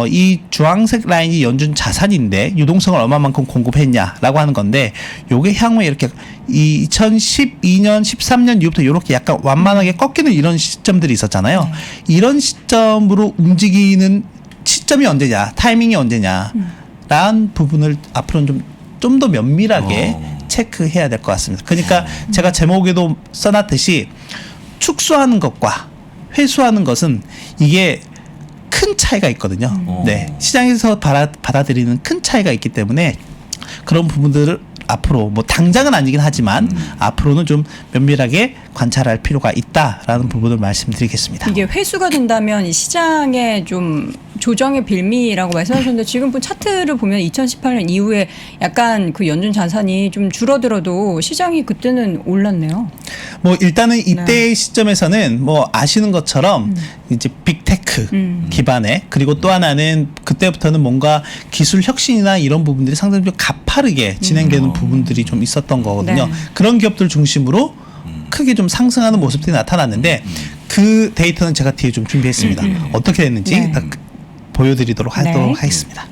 이 주황색 라인이 연준 자산인데 유동성을 얼마만큼 공급했냐라고 하는 건데 요게 향후에 이렇게 2012년 13년 이후부터 이렇게 약간 완만하게 꺾이는 이런 시점들이 있었잖아요. 이런 시점으로 움직이는 시점이 언제냐, 타이밍이 언제냐, 라는 부분을 앞으로는 좀 더 면밀하게 체크해야 될 것 같습니다. 그러니까 제가 제목에도 써놨듯이 축소하는 것과 회수하는 것은 이게 큰 차이가 있거든요. 네, 시장에서 받아들이는 큰 차이가 있기 때문에 그런 부분들을 앞으로 뭐 당장은 아니긴 하지만 앞으로는 좀 면밀하게 관찰할 필요가 있다라는 부분을 말씀드리겠습니다. 이게 회수가 된다면 이 시장에 좀 조정의 빌미라고 말씀하셨는데 지금 차트를 보면 2018년 이후에 약간 그 연준 자산이 좀 줄어들어도 시장이 그때는 올랐네요. 뭐 일단은 이때의 시점에서는 뭐 아시는 것처럼 이제 빅테크 기반의 그리고 또 하나는 그때부터는 뭔가 기술 혁신이나 이런 부분들이 상당히 좀 가파르게 진행되는 부분들이 좀 있었던 거거든요. 네. 그런 기업들 중심으로 크게 좀 상승하는 모습들이 나타났는데 그 데이터는 제가 뒤에 좀 준비했습니다. 어떻게 됐는지 네. 딱 보여드리도록 네. 하겠습니다.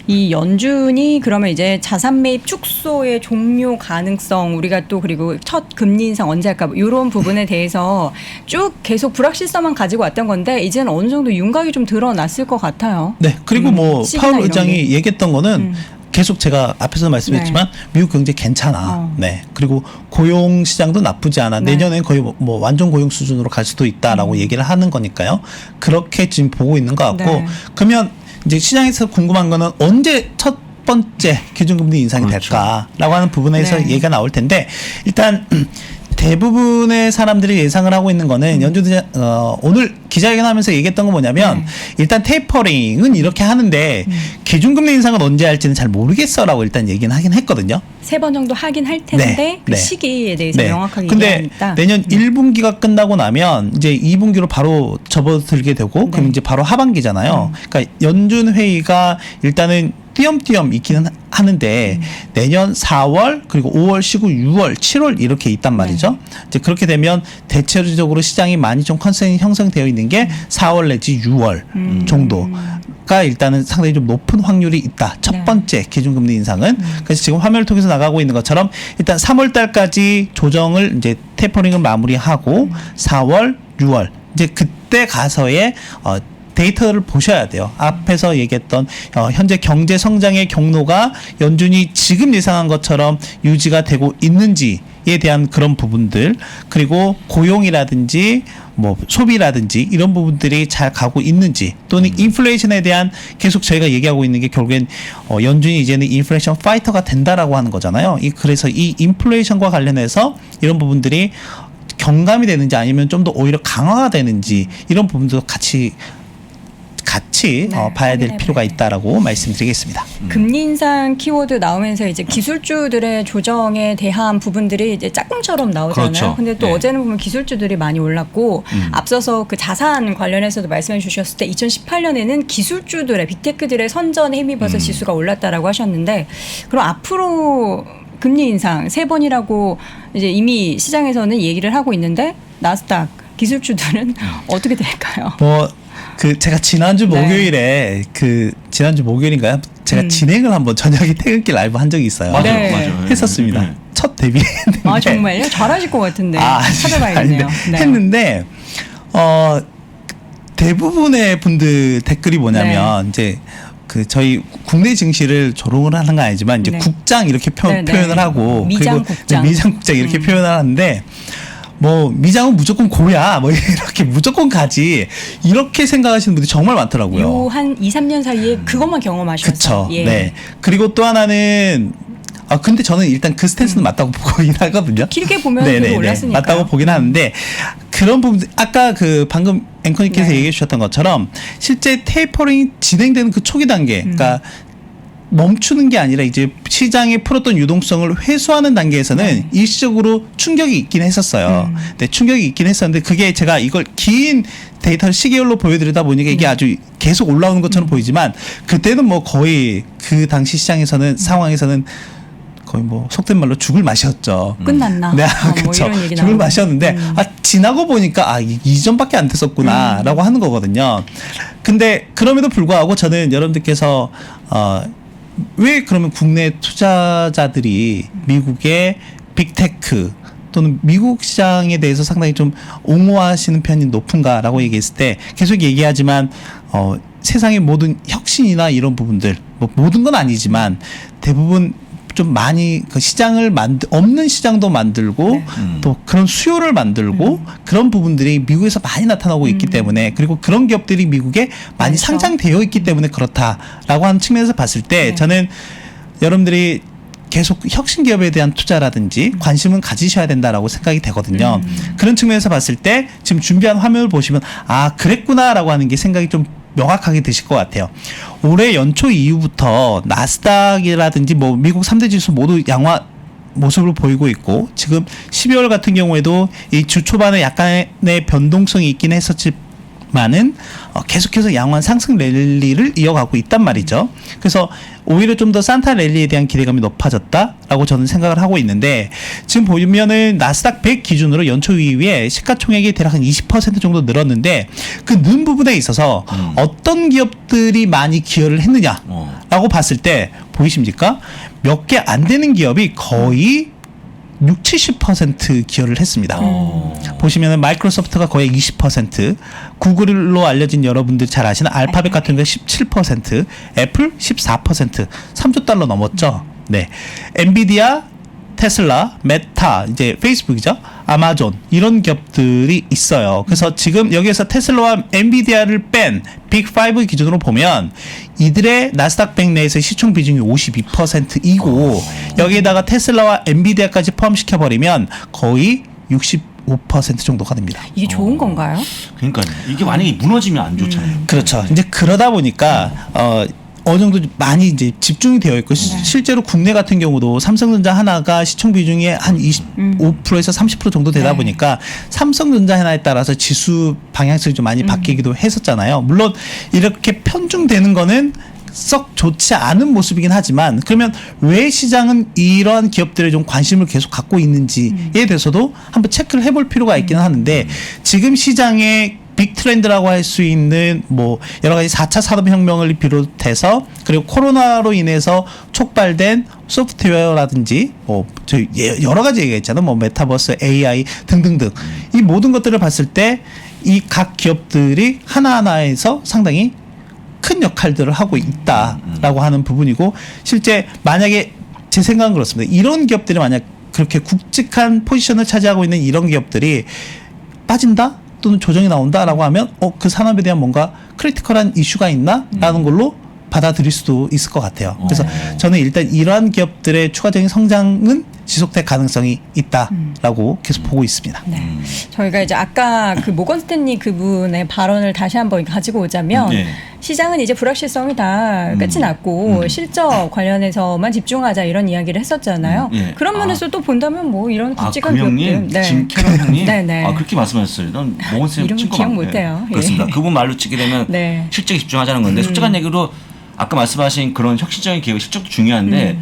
이 연준이 그러면 이제 자산 매입 축소의 종료 가능성 우리가 또 그리고 첫 금리 인상 언제 할까 이런 부분에 대해서 쭉 계속 불확실성만 가지고 왔던 건데 이제는 어느 정도 윤곽이 좀 드러났을 것 같아요. 네, 그리고 뭐 시기나 파월 이런 의장이 게. 얘기했던 거는 계속 제가 앞에서 말씀했지만 미국 경제 괜찮아. 네. 그리고 고용 시장도 나쁘지 않아. 네. 내년엔 거의 뭐 완전 고용 수준으로 갈 수도 있다라고 얘기를 하는 거니까요. 그렇게 지금 보고 있는 것 같고 네. 그러면 이제 시장에서 궁금한 거는 언제 첫 번째 기준금리 인상이 그렇죠. 될까라고 하는 부분에서 네. 얘기가 나올 텐데 일단 대부분의 사람들이 예상을 하고 있는 거는 연준이 오늘 기자회견하면서 얘기했던 건 뭐냐면 일단 테이퍼링은 이렇게 하는데 기준금리 인상은 언제 할지는 잘 모르겠어라고 일단 얘기는 하긴 했거든요. 3번 정도 하긴 할 텐데 네. 그 네. 시기에 대해서 명확하게 근데 얘기하니까 내년 1분기가 끝나고 나면 이제 2분기로 바로 접어들게 되고 그럼 이제 바로 하반기잖아요. 그러니까 연준 회의가 일단은 띄엄띄엄 있기는 하는데 내년 4월 그리고 5월 쉬고 6월 7월 이렇게 있단 말이죠. 이제 그렇게 되면 대체적으로 시장이 많이 좀 컨센이 형성되어 있는 게 4월 내지 6월 정도가 일단은 상당히 좀 높은 확률이 있다. 첫 번째 기준금리 인상은. 그래서 지금 화면을 통해서 나가고 있는 것처럼 일단 3월 달까지 조정을 이제 테이퍼링을 마무리하고 4월 6월 이제 그때 가서의 데이터를 보셔야 돼요. 앞에서 얘기했던 현재 경제 성장의 경로가 연준이 지금 예상한 것처럼 유지가 되고 있는지에 대한 그런 부분들 그리고 고용이라든지 뭐 소비라든지 이런 부분들이 잘 가고 있는지 또는 인플레이션에 대한 계속 저희가 얘기하고 있는 게 결국엔 연준이 이제는 인플레이션 파이터가 된다라고 하는 거잖아요. 그래서 이 인플레이션과 관련해서 이런 부분들이 경감이 되는지 아니면 좀 더 오히려 강화가 되는지 이런 부분도 같이 봐야 될 필요가 있다라고 말씀드리겠습니다. 금리 인상 키워드 나오면서 이제 기술주들의 조정에 대한 부분들이 이제 짝꿍처럼 나오잖아요. 그렇죠. 근데 또 네. 어제는 보면 기술주들이 많이 올랐고 앞서서 그 자산 관련해서도 말씀해 주셨을 때 2018년에는 기술주들의 빅테크들의 선전에 힘입어서 지수가 올랐다라고 하셨는데 그럼 앞으로 금리 인상 3번이라고 이제 이미 시장에서는 얘기를 하고 있는데 나스닥 기술주들은 어떻게 될까요? 제가 지난주 목요일에 지난주 목요일인가요? 제가 진행을 한번 저녁에 퇴근길 라이브 한 적이 있어요. 맞아요, 네. 맞아요. 했었습니다. 네. 첫 데뷔했는데. 아 정말요? 잘하실 것 같은데 찾아봐야겠네요. 했는데 대부분의 분들 댓글이 뭐냐면 이제 그 저희 국내 증시를 조롱을 하는 건 아니지만 이제 네. 국장 이렇게 표현을 하고 미장국장. 그리고 미장국장 이렇게 표현을 하는데 뭐 미장은 무조건 고야 뭐 이렇게 무조건 가지 이렇게 생각하시는 분들이 정말 많더라고요. 요 한 2, 3년 사이에 그것만 경험하셔서. 그렇죠. 예. 네. 그리고 또 하나는 근데 저는 일단 그 스탠스는 맞다고 보긴 하거든요. 길게 보면 계속 올랐으니까. 맞다고 보긴 하는데 그런 부분 아까 그 방금 앵커님께서 네. 얘기해 주셨던 것처럼 실제 테이퍼링이 진행되는 그 초기 단계, 그러니까 멈추는 게 아니라 이제 시장에 풀었던 유동성을 회수하는 단계에서는 일시적으로 충격이 있긴 했었어요. 네, 충격이 있긴 했었는데 그게 제가 이걸 긴 데이터를 시계열로 보여드리다 보니까 이게 아주 계속 올라오는 것처럼 보이지만 그때는 뭐 거의 그 당시 시장에서는 상황에서는 거의 뭐 속된 말로 죽을 맛이었죠. 끝났나? 네, 뭐 그렇죠. 이런 얘기 죽을 나오고. 맛이었는데 지나고 보니까 이전밖에 안 됐었구나라고 하는 거거든요. 근데 그럼에도 불구하고 저는 여러분들께서 왜 그러면 국내 투자자들이 미국의 빅테크 또는 미국 시장에 대해서 상당히 좀 옹호하시는 편이 높은가라고 얘기했을 때 계속 얘기하지만 세상의 모든 혁신이나 이런 부분들 뭐 모든 건 아니지만 대부분 좀 많이 그 시장을 없는 시장도 만들고 또 그런 수요를 만들고 그런 부분들이 미국에서 많이 나타나고 있기 때문에 그리고 그런 기업들이 미국에 많이 그렇죠. 상장되어 있기 때문에 그렇다라고 하는 측면에서 봤을 때 저는 여러분들이 계속 혁신 기업에 대한 투자라든지 관심은 가지셔야 된다라고 생각이 되거든요. 그런 측면에서 봤을 때 지금 준비한 화면을 보시면 그랬구나라고 하는 게 생각이 좀 명확하게 되실 것 같아요. 올해 연초 이후부터 나스닥이라든지 뭐 미국 3대 지수 모두 양화 모습을 보이고 있고 지금 12월 같은 경우에도 이 주 초반에 약간의 변동성이 있긴 했었지만은 계속해서 양호한 상승 랠리를 이어가고 있단 말이죠. 그래서 오히려 좀 더 산타 랠리에 대한 기대감이 높아졌다라고 저는 생각을 하고 있는데 지금 보면은 나스닥 100 기준으로 연초 이후에 시가총액이 대략 한 20% 정도 늘었는데 그 는 부분에 있어서 어떤 기업들이 많이 기여를 했느냐라고 봤을 때 보이십니까? 몇 개 안 되는 기업이 거의 60-70% 기여를 했습니다. 보시면은 마이크로소프트가 거의 20%, 구글로 알려진 여러분들이 잘 아시는 알파벳 같은 경우에 17%, 애플 14%, 3조 달러 넘었죠. 네, 엔비디아, 테슬라, 메타, 이제 페이스북이죠. 아마존 이런 기업들이 있어요. 그래서 지금 여기에서 테슬라와 엔비디아를 뺀 빅5 기준으로 보면 이들의 나스닥 100 내에서 시총 비중이 52%이고 여기에다가 테슬라와 엔비디아까지 포함시켜버리면 거의 65% 정도가 됩니다. 이게 좋은 건가요? 그러니까 이게 만약에 무너지면 안 좋잖아요. 그렇죠. 이제 그러다 보니까 어느 정도 많이 이제 집중이 되어 있고 실제로 국내 같은 경우도 삼성전자 하나가 시총 비중이 한 25%에서 30% 정도 되다 보니까 삼성전자 하나에 따라서 지수 방향성이 좀 많이 바뀌기도 했었잖아요. 물론 이렇게 편중되는 거는 썩 좋지 않은 모습이긴 하지만 그러면 왜 시장은 이러한 기업들에 좀 관심을 계속 갖고 있는지에 대해서도 한번 체크를 해볼 필요가 있기는 하는데 지금 시장의 빅 트렌드라고 할 수 있는 뭐 여러 가지 4차 산업혁명을 비롯해서 그리고 코로나로 인해서 촉발된 소프트웨어라든지 뭐 저희 여러 가지 얘기했잖아요. 뭐 메타버스, AI 등등등 이 모든 것들을 봤을 때 이 각 기업들이 하나하나에서 상당히 큰 역할들을 하고 있다라고 하는 부분이고 실제 만약에 제 생각은 그렇습니다. 이런 기업들이 만약 그렇게 굵직한 포지션을 차지하고 있는 이런 기업들이 빠진다? 또는 조정이 나온다라고 하면 그 산업에 대한 뭔가 크리티컬한 이슈가 있나라는 걸로 받아들일 수도 있을 것 같아요. 그래서 저는 일단 이러한 기업들의 추가적인 성장은 지속될 가능성이 있다라고 계속 보고 있습니다. 네. 저희가 이제 아까 그 모건 스탠리 그분의 발언을 다시 한번 가지고 오자면 시장은 이제 불확실성이 다 끝이 났고 실적 관련해서만 집중하자 이런 이야기를 했었잖아요. 그런 면에서 또 본다면 뭐 이런 굵직한 그 형님, 기업들. 짐캐런 형님, 네네. 그렇게 말씀하셨어요. 난 모건 쌤 이름 친구 기억 못해요. 예. 그렇습니다. 그분 말로 찍게 되면 네. 실적에 집중하자는 건데 솔직한 얘기로 아까 말씀하신 그런 혁신적인 기획 실적도 중요한데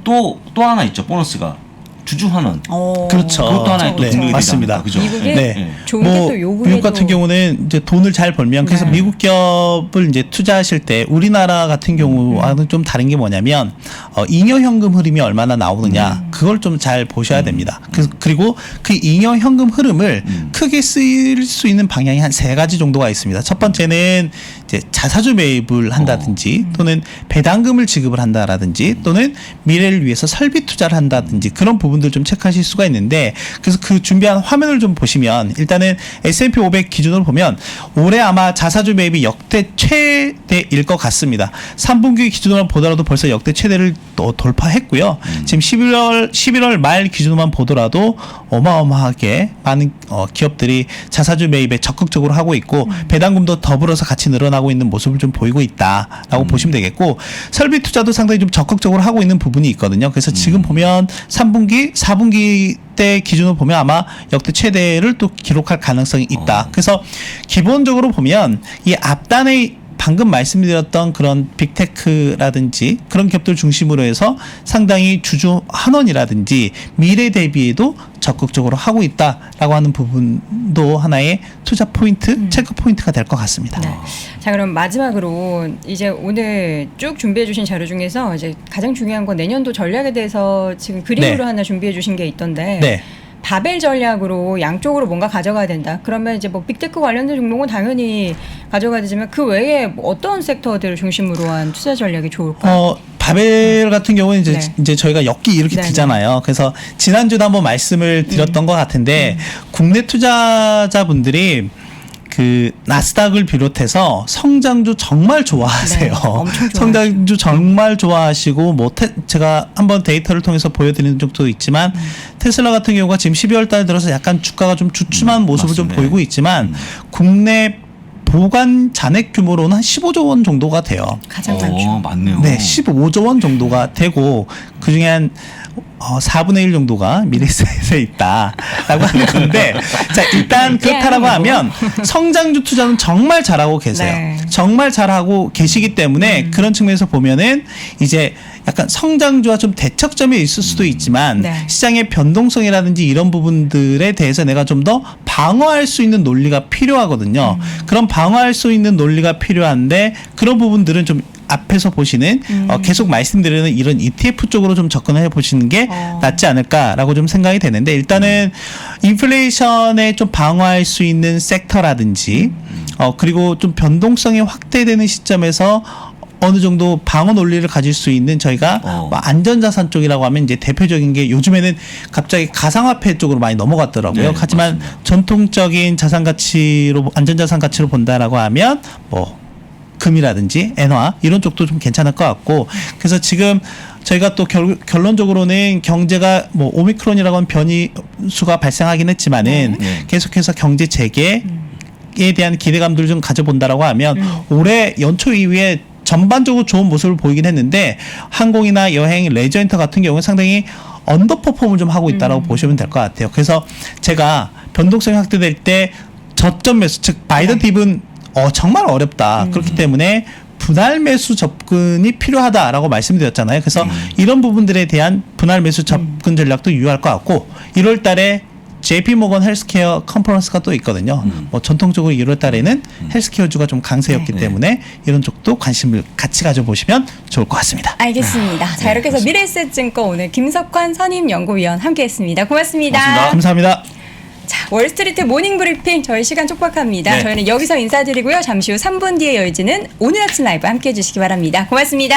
또 하나 있죠. 보너스가 주주환원. 그렇죠. 그것도 하나의 또 네, 동력이 맞습니다. 되지 않을까, 그죠? 미국의 좋은 게 또 요구에도 미국 같은 경우는 이제 돈을 잘 벌면 그래서 미국 기업을 이제 투자하실 때 우리나라 같은 경우와는 좀 다른 게 뭐냐면 잉여 현금 흐름이 얼마나 나오느냐 그걸 좀 잘 보셔야 됩니다. 그리고 그 잉여 현금 흐름을 큰 크게 쓰일 수 있는 방향이 한 3가지 정도가 있습니다. 첫 번째는 이제 자사주 매입을 한다든지 또는 배당금을 지급을 한다라든지 또는 미래를 위해서 설비 투자를 한다든지 그런 부분들 좀 체크하실 수가 있는데, 그래서 그 준비한 화면을 좀 보시면 일단은 S&P 500 기준으로 보면 올해 아마 자사주 매입이 역대 최대일 것 같습니다. 3분기 기준으로 보더라도 벌써 역대 최대를 또 돌파했고요. 지금 11월 말 기준으로만 보더라도 어마어마하게 많은 기업들이 자사주 매입에 적극적으로 하고 있고 배당금도 더불어서 같이 늘어나고 있는 모습을 좀 보이고 있다라고 보시면 되겠고, 설비 투자도 상당히 좀 적극적으로 하고 있는 부분이 있거든요. 그래서 지금 보면 3분기, 4분기 때 기준으로 보면 아마 역대 최대를 또 기록할 가능성이 있다. 그래서 기본적으로 보면 이 앞단에 방금 말씀드렸던 그런 빅테크라든지 그런 기업들 중심으로 해서 상당히 주주 환원이라든지 미래 대비에도 적극적으로 하고 있다라고 하는 부분도 하나의 투자 포인트, 체크 포인트가 될 것 같습니다. 네. 자, 그럼 마지막으로 이제 오늘 쭉 준비해 주신 자료 중에서 이제 가장 중요한 건 내년도 전략에 대해서 지금 그림으로 네. 하나 준비해 주신 게 있던데. 네. 바벨 전략으로 양쪽으로 뭔가 가져가야 된다. 그러면 이제 뭐 빅테크 관련된 종목은 당연히 가져가야 되지만 그 외에 뭐 어떤 섹터들을 중심으로 한 투자 전략이 좋을까요? 바벨 같은 경우는 이제, 네. 이제 저희가 엮기 이렇게 네네. 드잖아요. 그래서 지난주도 한번 말씀을 드렸던 것 같은데 국내 투자자분들이 그 나스닥을 비롯해서 성장주 정말 좋아하세요. 네, 엄청 좋아하죠. 성장주 정말 좋아하시고 뭐 제가 한번 데이터를 통해서 보여드리는 적도 있지만 테슬라 같은 경우가 지금 12월 달 들어서 약간 주가가 좀 주춤한 모습을 좀 맞습니다. 보이고 있지만 국내 보관 잔액 규모로는 한 15조 원 정도가 돼요. 가장 많죠. 맞네요. 네, 15조 원 정도가 되고 그중에 한 4분의 1 정도가 미래세에 있다라고 하는 건데, 자, 일단 그렇다라고 하면 성장주 투자는 정말 잘하고 계세요. 네. 정말 잘하고 계시기 때문에 그런 측면에서 보면은 이제 약간 성장주와 좀 대척점이 있을 수도 있지만 네. 시장의 변동성이라든지 이런 부분들에 대해서 내가 좀 더 방어할 수 있는 논리가 필요하거든요. 그런 방어할 수 있는 논리가 필요한데 그런 부분들은 좀 앞에서 보시는 계속 말씀드리는 이런 ETF 쪽으로 좀 접근해 보시는 게 낫지 않을까라고 좀 생각이 되는데, 일단은 인플레이션에 좀 방어할 수 있는 섹터라든지 그리고 좀 변동성이 확대되는 시점에서 어느 정도 방어 논리를 가질 수 있는 저희가 뭐 안전자산 쪽이라고 하면 이제 대표적인 게 요즘에는 갑자기 가상화폐 쪽으로 많이 넘어갔더라고요. 네, 하지만 맞습니다. 전통적인 자산 가치로, 안전자산 가치로 본다라고 하면 뭐 금이라든지 엔화 이런 쪽도 좀 괜찮을 것 같고, 그래서 지금 저희가 또 결론적으로는 경제가 뭐 오미크론이라고 하는 변이수가 발생하긴 했지만은 네. 계속해서 경제 재개에 대한 기대감들을 좀 가져본다라고 하면 올해 연초 이후에 전반적으로 좋은 모습을 보이긴 했는데 항공이나 여행, 레저엔터 같은 경우는 상당히 언더퍼폼을 좀 하고 있다라고 보시면 될 것 같아요. 그래서 제가 변동성이 확대될 때 저점 매수, 즉 바이더 딥은 정말 어렵다. 그렇기 때문에 분할 매수 접근이 필요하다라고 말씀드렸잖아요. 그래서 이런 부분들에 대한 분할 매수 접근 전략도 유효할 것 같고, 1월 달에 JP 모건 헬스케어 컨퍼런스가 또 있거든요. 뭐 전통적으로 1월 달에는 헬스케어주가 좀 강세였기 때문에 이런 쪽도 관심을 같이 가져보시면 좋을 것 같습니다. 알겠습니다. 자, 이렇게 해서 미래에셋증권 오늘 김석환 선임연구위원 함께했습니다. 고맙습니다. 감사합니다. 자, 월스트리트 모닝 브리핑 저희 시간 촉박합니다. 네. 저희는 여기서 인사드리고요. 잠시 후 3분 뒤에 이어지는 오늘 아침 라이브 함께해 주시기 바랍니다. 고맙습니다.